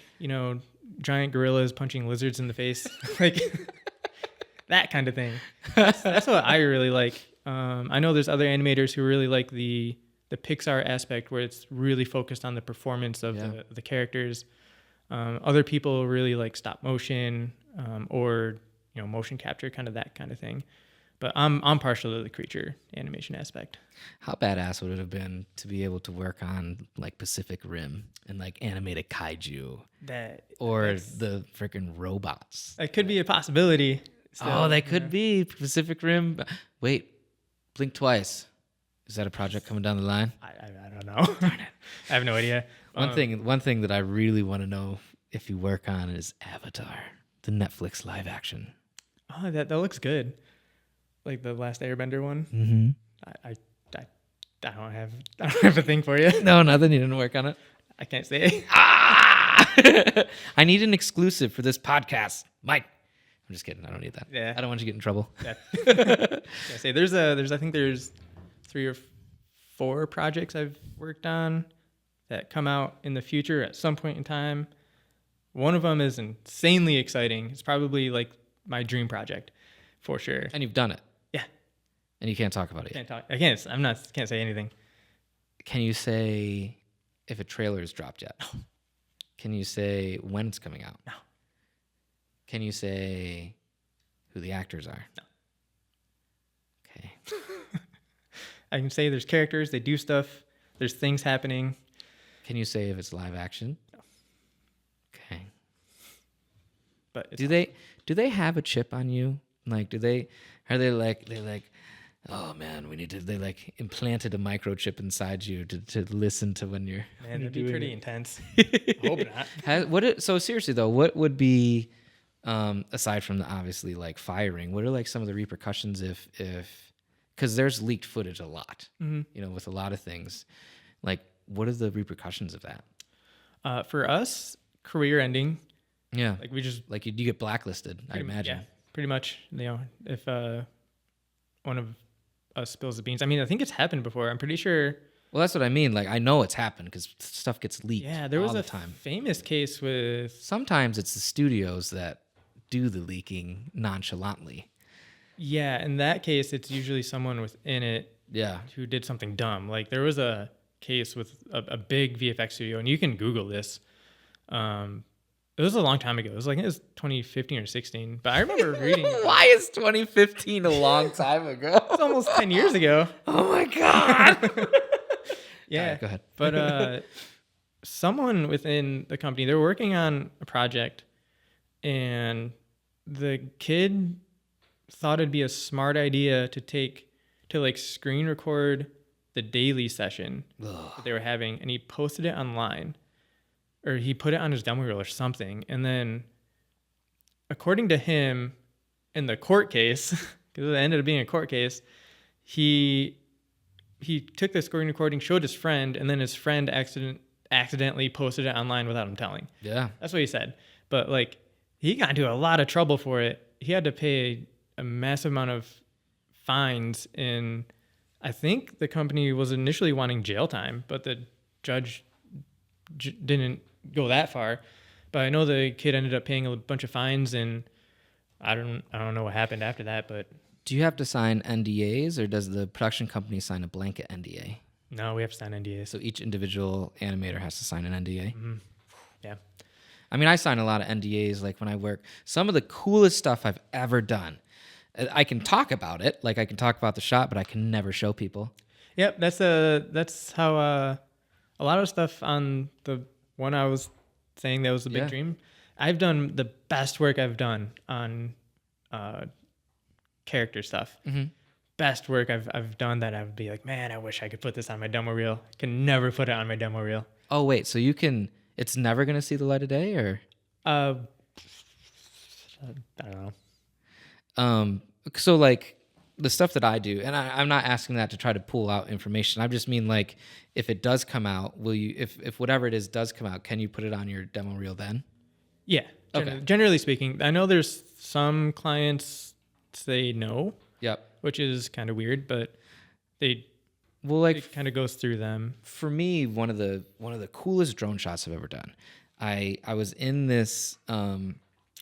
giant gorillas punching lizards in the face, like that kind of thing. That's what I really like. I know there's other animators who really like the Pixar aspect, where it's really focused on the performance of the characters. Other people really like stop motion or motion capture, kind of that kind of thing. But I'm partial to the creature animation aspect. How badass would it have been to be able to work on like Pacific Rim and like animate a kaiju or the freaking robots? That could be a possibility. Still. Oh, they could be Pacific Rim. Wait, blink twice. Is that a project coming down the line? I don't know. Darn it. I have no idea. One thing that I really want to know if you work on is Avatar, the Netflix live action. Oh, that looks good. Like the Last Airbender one. Mm-hmm. I don't have a thing for you. No, nothing. You didn't work on it. I can't say. I need an exclusive for this podcast, Mike. I'm just kidding. I don't need that. Yeah. I don't want you to get in trouble. Yeah. I say I think there's 3 or 4 projects I've worked on that come out in the future at some point in time. One of them is insanely exciting. It's probably like my dream project for sure. And you've done it. Yeah. And you can't talk about it Can't yet. talk. Can't say anything. Can you say if a trailer is dropped yet? No. Can you say when it's coming out? No. Can you say who the actors are? No. Okay. I can say there's characters, they do stuff, there's things happening. Can you say if it's live action? No. Okay. But Do they have a chip on you? Like, are they like, oh man, they like implanted a microchip inside you to listen to when you're. Man, that'd be pretty intense. Hope not. So seriously though, what would be, aside from the obviously like firing, what are like some of the repercussions if because there's leaked footage a lot, with a lot of things. Like, what are the repercussions of that? For us, career ending. Yeah. Like we just you get blacklisted, I imagine. Yeah, pretty much. If one of us spills the beans. I mean, I think it's happened before. I'm pretty sure. Well, that's what I mean. Like, I know it's happened because stuff gets leaked. Yeah, there was all a the time. famous case with. Sometimes it's the studios that do the leaking nonchalantly. Yeah, in that case, it's usually someone within it. Yeah. Who did something dumb. Like there was a case with a big VFX studio, and you can Google this. It was a long time ago. It was 2015 or 16. But I remember reading. Why is 2015 a long time ago? It's almost 10 years ago. Oh my god. Yeah. Right, go ahead. But someone within the company, they were working on a project, and the kid thought it'd be a smart idea to screen record the daily session that they were having, and he posted it online. Or he put it on his demo reel or something. And then, according to him, in the court case, because it ended up being a court case, he took the screen recording, showed his friend, and then his friend accidentally posted it online without him telling. Yeah. That's what he said. But, he got into a lot of trouble for it. He had to pay a massive amount of fines, and I think the company was initially wanting jail time, but the judge didn't go that far. But I know the kid ended up paying a bunch of fines, and I don't know what happened after that. But do you have to sign NDAs, or does the production company sign a blanket NDA? No, we have to sign NDAs. So each individual animator has to sign an NDA. Mm-hmm. Yeah. I mean, I sign a lot of NDAs when I work. Some of the coolest stuff I've ever done. I can talk about it, I can talk about the shot, but I can never show people. Yep, that's how a lot of stuff on the one I was saying that was the big dream. I've done the best work I've done on character stuff. Mm-hmm. Best work I've done that I would be like, man, I wish I could put this on my demo reel. Can never put it on my demo reel. Oh wait, so it's never gonna see the light of day, or? I don't know. So the stuff that I do, and I'm not asking that to try to pull out information. I just mean if it does come out, will you, if whatever it is does come out, can you put it on your demo reel then? Yeah. Okay. Generally speaking, I know there's some clients say no. Yep. Which is kind of weird, but it kind of goes through them. For me, one of the coolest drone shots I've ever done. I was in this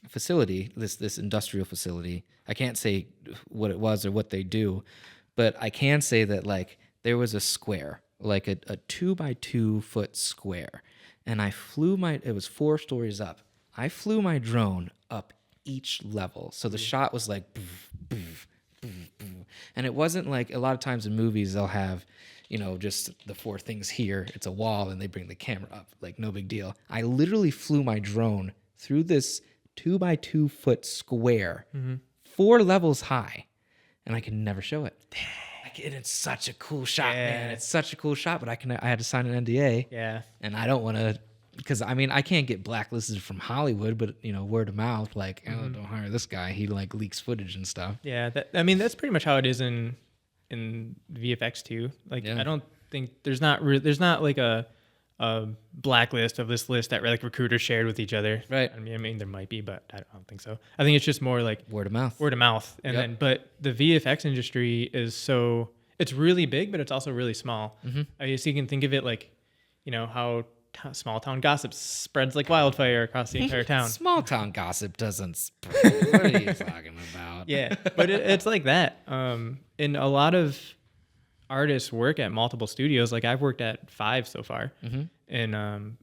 facility, this industrial facility. I can't say what it was or what they do, but I can say that there was a square, a 2x2 foot square, and it was 4 stories up. I flew my drone up each level, so the shot was like, boof, boof, boof, boof. And it wasn't a lot of times in movies they'll have, just the 4 things here. It's a wall, and they bring the camera up, no big deal. I literally flew my drone through this 2x2 foot square, 4 levels high, and I could never show it. Like, and it's such a cool shot, Yeah. man. It's such a cool shot, but I had to sign an NDA. Yeah. And I don't want to, because I mean, I can't get blacklisted from Hollywood, but word of mouth, like, oh, don't hire this guy. He like leaks footage and stuff. Yeah. That's pretty much how it is in VFX too. Like, I don't think there's not like a blacklist of this list that like recruiters shared with each other. Right. I mean there might be, but I don't think so. I think it's just more like Word of mouth. And then, but the VFX industry it's really big, but it's also really small. I guess you can think of it like, how small town gossip spreads like wildfire across the entire town. Small town gossip doesn't spread. What are you talking about? Yeah, but it's like that. And a lot of artists work at multiple studios. Like I've worked at 5 so far, and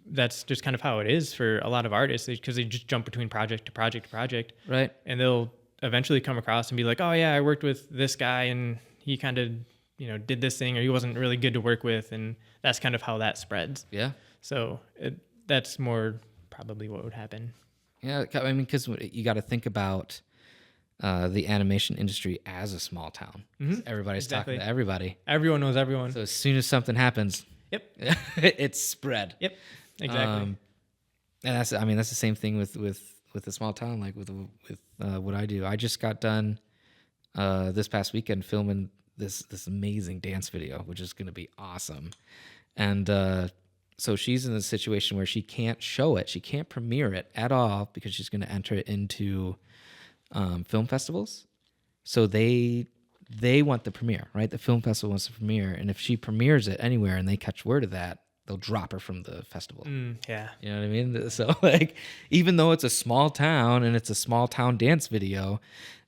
that's just kind of how it is for a lot of artists because they just jump between project to project to project. Right. And they'll eventually come across and be like, oh yeah, I worked with this guy and he kind of did this thing, or he wasn't really good to work with, and that's kind of how that spreads. Yeah. So that's more probably what would happen. Yeah, I mean, because you got to think about the animation industry as a small town. Everybody's talking to everybody. Everyone knows everyone. So as soon as something happens, it's spread. Yep, exactly. And that's the same thing with a small town, like with what I do. I just got done this past weekend filming this amazing dance video, which is going to be awesome. And so she's in a situation where she can't show it. She can't premiere it at all because she's going to enter it into film festivals. So they want the premiere, right? The film festival wants the premiere. And if she premieres it anywhere and they catch word of that, they'll drop her from the festival. Yeah. You know what I mean? So like, even though it's a small town and it's a small town dance video,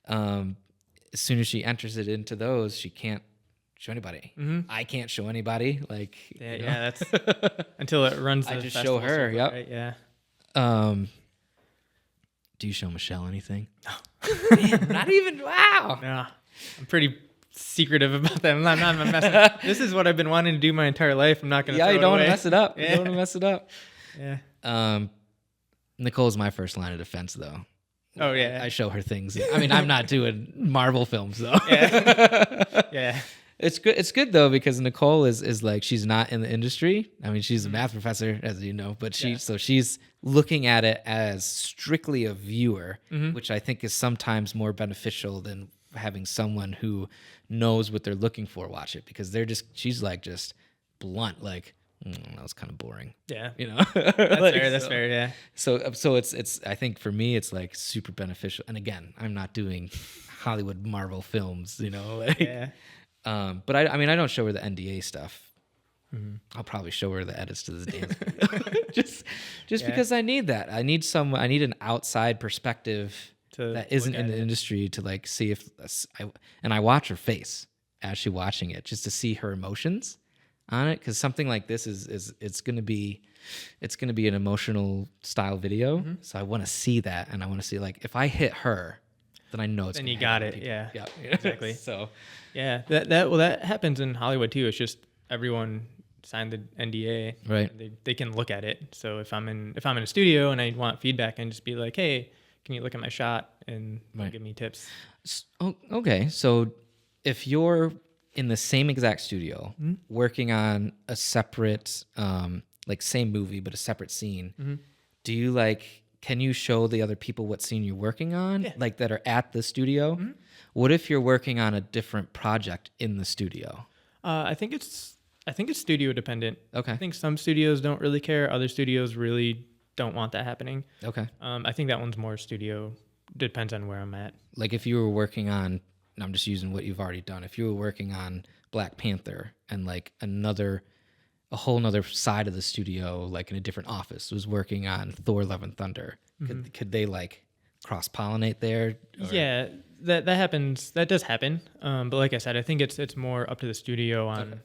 as soon as she enters it into those, she can't show anybody. I can't show anybody. Like, that's until it runs. I just show her. Circuit, yep. Right? Yeah. Do you show Michelle anything? No. Man, not even. Wow. No, I'm pretty secretive about that. I'm not messing up. This is what I've been wanting to do my entire life. I'm not going to. Yeah, you don't want to mess it up. Yeah. You don't want to mess it up. Yeah. Nicole's my first line of defense, though. Oh yeah. I show her things. I mean, I'm not doing Marvel films though. Yeah. Yeah. It's good. It's good though because Nicole is like she's not in the industry. I mean, she's a math professor, as you know, but she's looking at it as strictly a viewer, which I think is sometimes more beneficial than having someone who knows what they're looking for watch it because she's like just blunt, like that was kind of boring. Yeah, That's fair. That's fair. Yeah. So it's I think for me it's like super beneficial. And again, I'm not doing Hollywood Marvel films, Yeah. But I mean, I don't show her the NDA stuff. I'll probably show her the edits to the dance video. just because I need that. I need an outside perspective that isn't in the industry to like see if I watch her face as she's watching it just to see her emotions on it because something like this is it's gonna be an emotional style video. So I want to see that and I want to see like if I hit her, then I know it's. Then you got it. Yeah. Exactly. So. Yeah, that happens in Hollywood too. It's just everyone signed the NDA, right? They can look at it. So if I'm in a studio and I want feedback, I can just be like, hey, can you look at my shot and give me tips? Okay, so if you're in the same exact studio working on a separate, like same movie but a separate scene, do you can you show the other people what scene you're working on, like that are at the studio? What if you're working on a different project in the studio? I think it's studio dependent. Okay. I think some studios don't really care. Other studios really don't want that happening. Okay. I think that one's more studio. Depends on where I'm at. Like if you were working on, I'm just using what you've already done. If you were working on Black Panther and like a whole nother side of the studio, like in a different office, was working on Thor Love and Thunder, could they like cross-pollinate there? Or? Yeah, that happens. That does happen. But like I said, I think it's more up to the studio on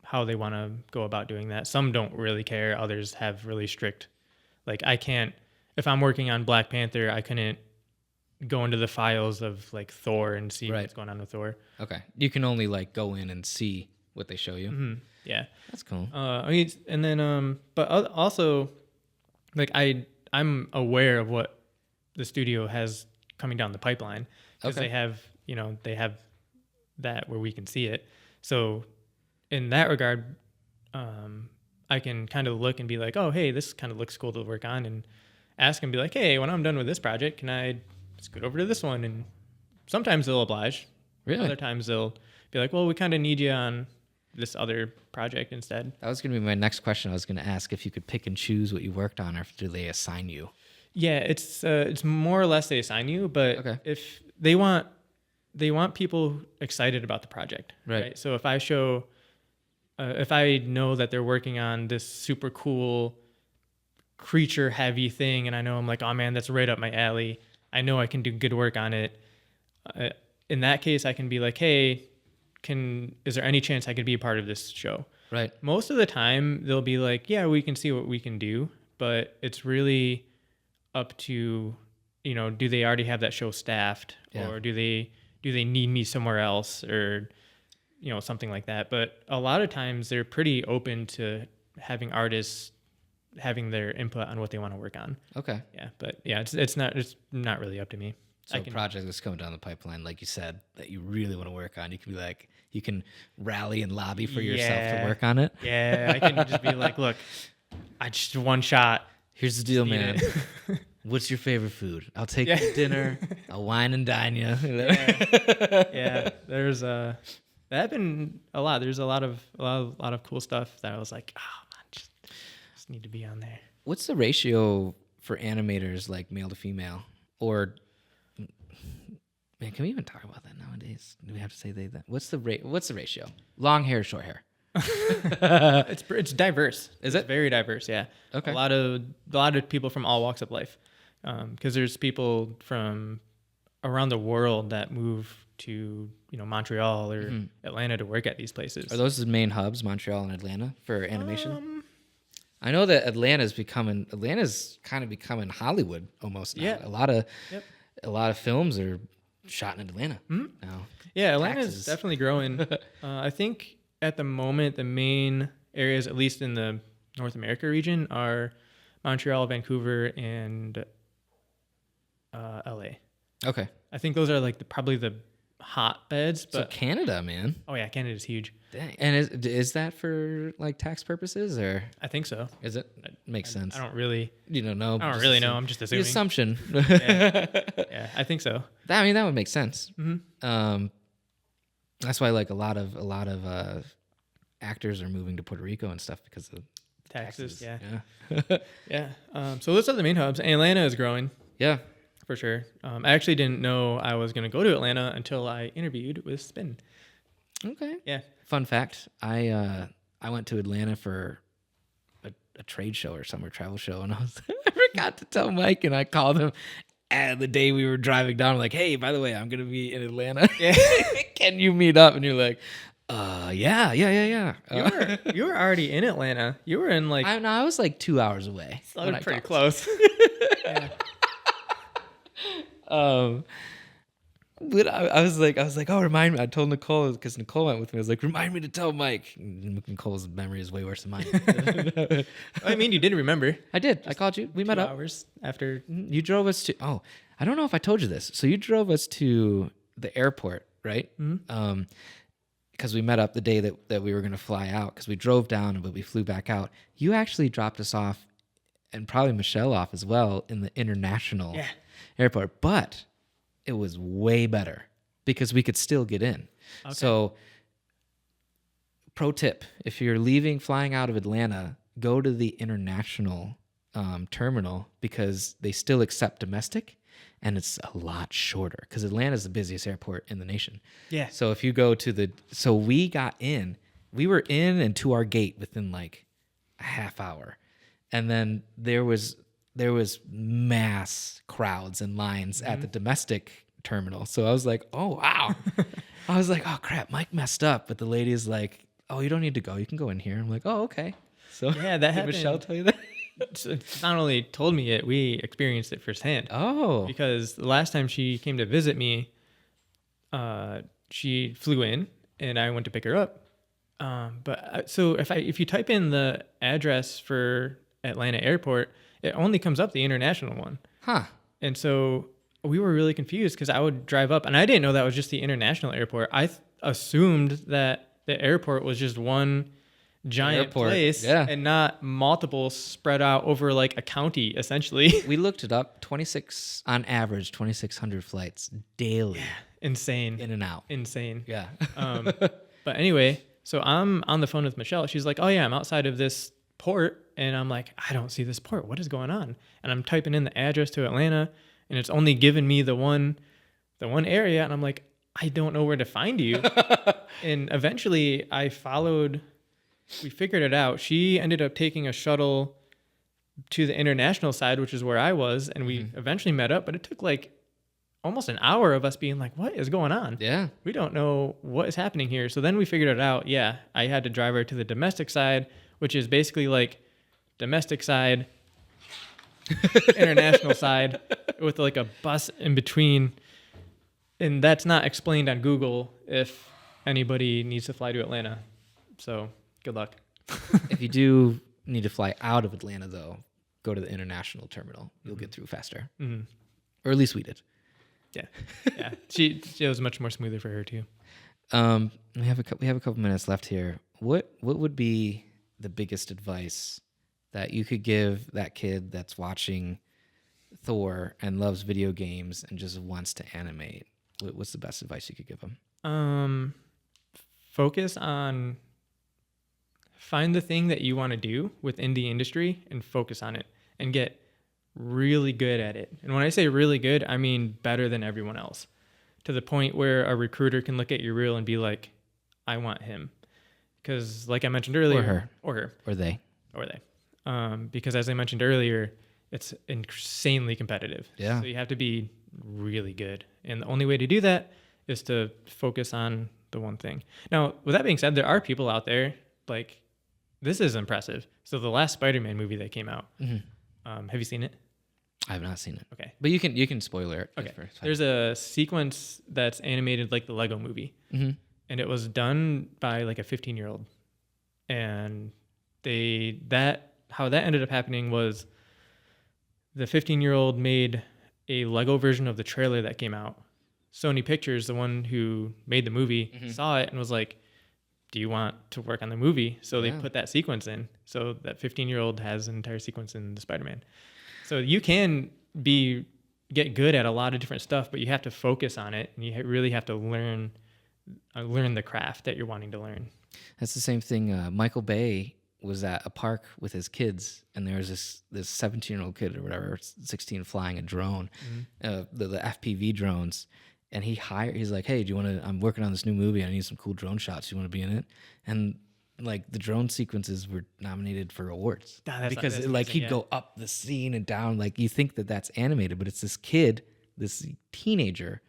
how they want to go about doing that. Some don't really care. Others have really strict. Like I can't, if I'm working on Black Panther, I couldn't go into the files of like Thor and see what's going on with Thor. Okay, you can only like go in and see what they show you. Yeah, that's cool. And then but also, like I'm aware of what the studio has coming down the pipeline because they have that where we can see it. So in that regard, I can kind of look and be like, oh, hey, this kind of looks cool to work on, and ask and be like, hey, when I'm done with this project, can I scoot over to this one? And sometimes they'll oblige. Really? Other times they'll be like, well, we kind of need you on this other project instead. That was going to be my next question. I was going to ask if you could pick and choose what you worked on, or do they assign you? Yeah, it's more or less they assign you, but Okay. if they want people excited about the project, Right. So if I show, if I know that they're working on this super cool creature heavy thing, and I know I'm like, oh man, that's right up my alley. I know I can do good work on it. In that case, I can be like, hey, is there any chance I could be a part of this show? Right. Most of the time they'll be like, yeah, we can see what we can do, but it's really up to, do they already have that show staffed, or do they need me somewhere else, or, something like that. But a lot of times they're pretty open to having artists having their input on what they want to work on. Okay. Yeah. But yeah, it's not really up to me. So a project that's coming down the pipeline, like you said, that you really want to work on, you can be like, you can rally and lobby for yourself to work on it. Yeah, I can just be like, look, I just one shot. Here's the deal, man. What's your favorite food? I'll take you to dinner. I'll wine and dine you. Yeah. There's that happened a lot. There's a lot of cool stuff that I was like, oh man, just need to be on there. What's the ratio for animators, like male to female, or man, can we even talk about that nowadays? Do we have to say that? What's the ratio? Long hair, short hair. It's diverse. Is it's it? Very diverse? Yeah. Okay. A lot of people from all walks of life, because there's people from around the world that move to Montreal or Atlanta to work at these places. Are those the main hubs, Montreal and Atlanta, for animation? I know that Atlanta's kind of becoming Hollywood almost now. Yeah. A lot of films are shot in Atlanta now. Yeah, Atlanta's definitely growing. I think at the moment the main areas, at least in the North America region, are Montreal, Vancouver, and LA. Okay. I think those are probably the hotbeds. But So Canada, man. oh yeah, Canada's huge. Dang. And is that for like tax purposes, or I think so. is it? Makes sense. I don't really. You don't know. I don't really know. I'm just The assuming. assumption. Yeah, I think so. That would make sense. That's why like a lot of actors are moving to Puerto Rico and stuff because of Taxes. Yeah. Yeah. Yeah. So those are the main hubs. Atlanta is growing Yeah. for sure. I actually didn't know I was going to go to Atlanta until I interviewed with Spin. Okay. Yeah. Fun fact: I went to Atlanta for a trade show or summer travel show, and I forgot to tell Mike, and I called him the day we were driving down. I'm like, hey, by the way, I'm gonna be in Atlanta. Yeah. Can you meet up? And you're like, yeah. You were already in Atlanta. You were in I was like 2 hours away. when I pretty called. close. Yeah. But I was like, oh, remind me. I told Nicole, because Nicole went with me. I was like, remind me to tell Mike. And Nicole's memory is way worse than mine. I mean, you did remember. I did. I called you. We met 2 up. hours after. You drove us to. Oh, I don't know if I told you this. So you drove us to the airport, right? Because we met up the day that we were going to fly out. Because we drove down, but we flew back out. You actually dropped us off, and probably Michelle off as well, in the international airport. But it was way better because we could still get in. Okay. So, pro tip, if you're flying out of Atlanta, go to the international terminal because they still accept domestic, and it's a lot shorter because Atlanta is the busiest airport in the nation. Yeah. So if you go to we were in and to our gate within like a half hour. And then there was mass crowds and lines at the domestic terminal. So I was like, oh, wow. I was like, oh, crap, Mike messed up. But the lady is like, oh, you don't need to go. You can go in here. I'm like, oh, okay. So yeah, that happened. Did Michelle tell you that? Not only told me it, we experienced it firsthand. Oh. Because the last time she came to visit me, she flew in and I went to pick her up. So if you type in the address for Atlanta Airport, it only comes up the international one. Huh. And so we were really confused because I would drive up and I didn't know that was just the international airport. I assumed that the airport was just one giant place and not multiple spread out over like a county, essentially. We looked it up, on average, 2,600 flights daily. Yeah. Insane. In and out. Insane. Yeah. But anyway, so I'm on the phone with Michelle. She's like, oh yeah, I'm outside of this port. And I'm like, I don't see this port. What is going on? And I'm typing in the address to Atlanta and it's only giving me the one area. And I'm like, I don't know where to find you. And eventually we figured it out. She ended up taking a shuttle to the international side, which is where I was. And we eventually met up, but it took like almost an hour of us being like, what is going on? Yeah. We don't know what is happening here. So then we figured it out. Yeah. I had to drive her to the domestic side, which is basically like domestic side, international side with like a bus in between. And that's not explained on Google if anybody needs to fly to Atlanta. So good luck. If you do need to fly out of Atlanta, though, go to the international terminal. You'll get through faster. Mm-hmm. Or at least we did. Yeah. Yeah. She was much more smoother for her too. We have a couple minutes left here. What would be the biggest advice that you could give that kid that's watching Thor and loves video games and just wants to animate? What's the best advice you could give them? Focus on find the thing that you want to do within the industry and focus on it and get really good at it. And when I say really good, I mean better than everyone else, to the point where a recruiter can look at your reel and be like, I want him. Because like I mentioned earlier, or her, or they. Because as I mentioned earlier, it's insanely competitive. Yeah. So you have to be really good. And the only way to do that is to focus on the one thing. Now, with that being said, there are people out there, like, this is impressive. So the last Spider-Man movie that came out, have you seen it? I have not seen it. Okay. But you can spoiler it. Okay. There's a sequence that's animated like the Lego movie. Mm-hmm. And it was done by like a 15-year-old. And how that ended up happening was the 15-year-old made a Lego version of the trailer that came out. Sony Pictures, the one who made the movie, saw it and was like, do you want to work on the movie? So they put that sequence in. So that 15-year-old has an entire sequence in the Spider-Man. So you can get good at a lot of different stuff, but you have to focus on it, and you really have to learn the craft that you're wanting to learn. That's the same thing. Michael Bay was at a park with his kids, and there was this 17-year-old kid or whatever, 16, flying a drone, the FPV drones. And he's like, hey, I'm working on this new movie. I need some cool drone shots. You want to be in it? And like the drone sequences were nominated for awards because he'd go up the scene and down. Like you think that's animated, but it's this kid, this teenager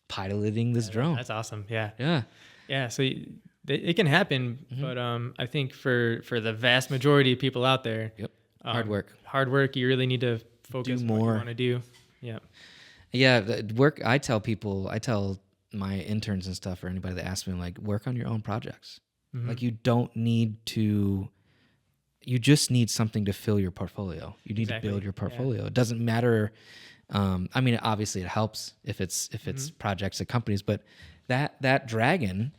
piloting this drone. That's awesome. Yeah. Yeah. Yeah. So it can happen, but I think for the vast majority of people out there, hard work. You really need to focus on what you want to do. Yeah. Yeah, I tell my interns and stuff, or anybody that asks me, like, work on your own projects. Mm-hmm. Like, you just need something to fill your portfolio. You need to build your portfolio. Yeah. It doesn't matter. I mean, obviously it helps if it's projects at companies, but that dragon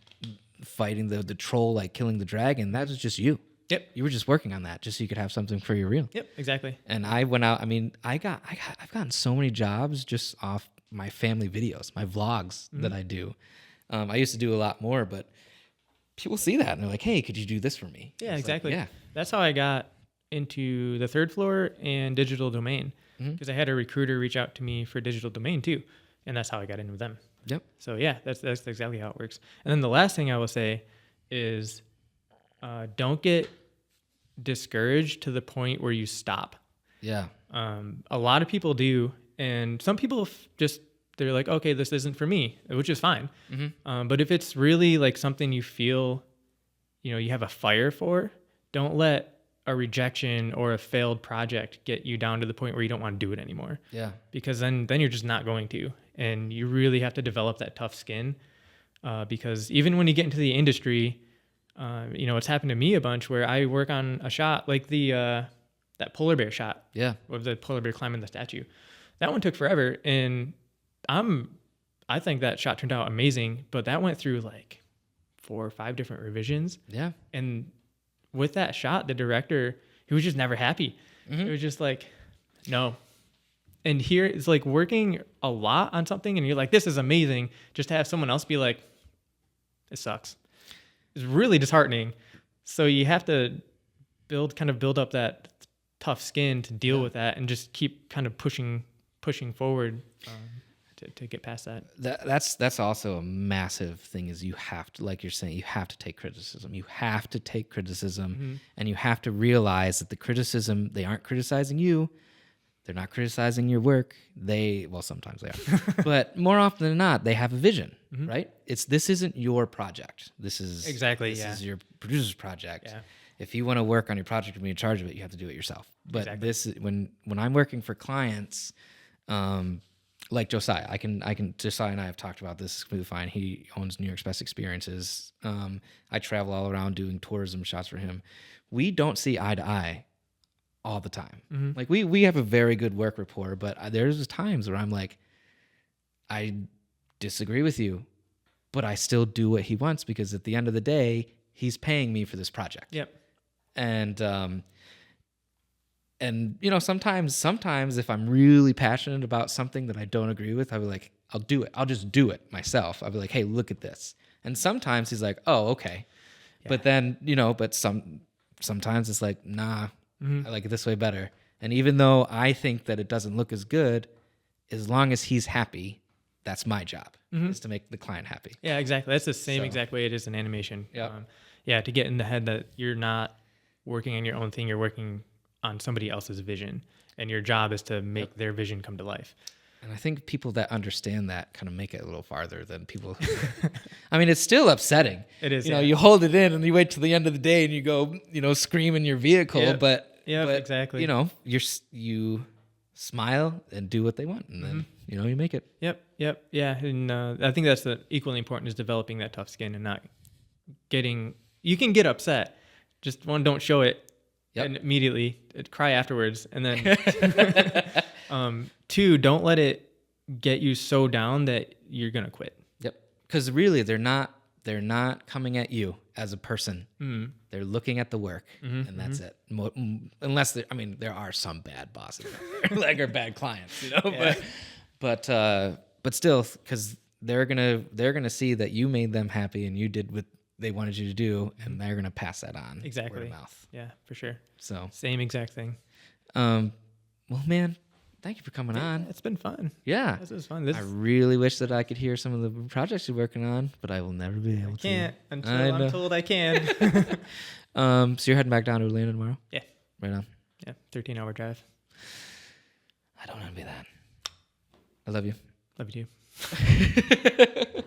fighting the troll, like killing the dragon, that was just you. Yep. You were just working on that just so you could have something for your reel. Yep, exactly. And I went out, I've gotten so many jobs just off my family videos, my vlogs that I do. I used to do a lot more, but people see that and they're like, hey, could you do this for me? Yeah, exactly. Like, yeah. That's how I got into the Third Floor and Digital Domain, because I had a recruiter reach out to me for Digital Domain too. And that's how I got into them. Yep. So yeah, that's exactly how it works. And then the last thing I will say is don't get discouraged to the point where you stop. Yeah. A lot of people do, and some people they're like, okay, this isn't for me, which is fine. But if it's really like something you feel, you have a fire for, don't let a rejection or a failed project get you down to the point where you don't want to do it anymore. Yeah. Because then you're just not going to, and you really have to develop that tough skin, because even when you get into the industry, it's happened to me a bunch where I work on a shot like that polar bear shot. Yeah. Of the polar bear climbing the statue. That one took forever. And I think that shot turned out amazing, but that went through like 4 or 5 different revisions. Yeah. And with that shot, the director, he was just never happy. It was just like, no. And here it's like working a lot on something and you're like, this is amazing. Just to have someone else be like, it sucks. It's really disheartening. So you have to build up that tough skin to deal with that and just keep kind of pushing forward to get past that. That's also a massive thing is you have to, like you're saying, you have to take criticism. You have to take criticism and you have to realize that the criticism, they aren't criticizing you. They're not criticizing your work. Sometimes they are. But more often than not, they have a vision, right? This isn't your project. This is your producer's project. Yeah. If you want to work on your project and be in charge of it, you have to do it yourself. But this is when I'm working for clients, like Josiah, Josiah and I have talked about this completely fine. He owns New York's Best Experiences. I travel all around doing tourism shots for him. We don't see eye to eye all the time. Like we have a very good work rapport, but there's times where I'm like, I disagree with you, but I still do what he wants because at the end of the day, he's paying me for this project. Yep. And you know, sometimes if I'm really passionate about something that I don't agree with, I'll be like, I'll do it. I'll just do it myself. I'll be like, hey, look at this. And sometimes he's like, oh, okay. Yeah. But then, you know, sometimes it's like, nah, I like it this way better. And even though I think that it doesn't look as good, as long as he's happy, that's my job, is to make the client happy. Yeah, exactly. That's the same exact way it is in animation. Yep. To get in the head that you're not working on your own thing, you're working on somebody else's vision. And your job is to make their vision come to life. And I think people that understand that kind of make it a little farther than people who... I mean, it's still upsetting. It is, You know, you hold it in and you wait till the end of the day and you go, you know, scream in your vehicle, but exactly. You know, you smile and do what they want, and then you know you make it. Yep. Yeah, and I think that's equally important is developing that tough skin and not getting. You can get upset, just don't show it and immediately. Cry afterwards, and then 2, don't let it get you so down that you're gonna quit. Yep, because really they're not coming at you as a person. They're looking at the work, and that's it. Unless there are some bad bosses, like or bad clients, you know. Yeah. But still, because they're gonna see that you made them happy and you did what they wanted you to do, and they're gonna pass that on. Exactly. Word of mouth. Yeah, for sure. So same exact thing. Well, man, thank you for coming on. It's been fun. Yeah. This was fun. I really wish that I could hear some of the projects you're working on, but I will never be able to. Can't until I'm told I can. So you're heading back down to Atlanta tomorrow? Yeah. Right on. Yeah, 13-hour drive. I don't envy that. I love you. Love you too.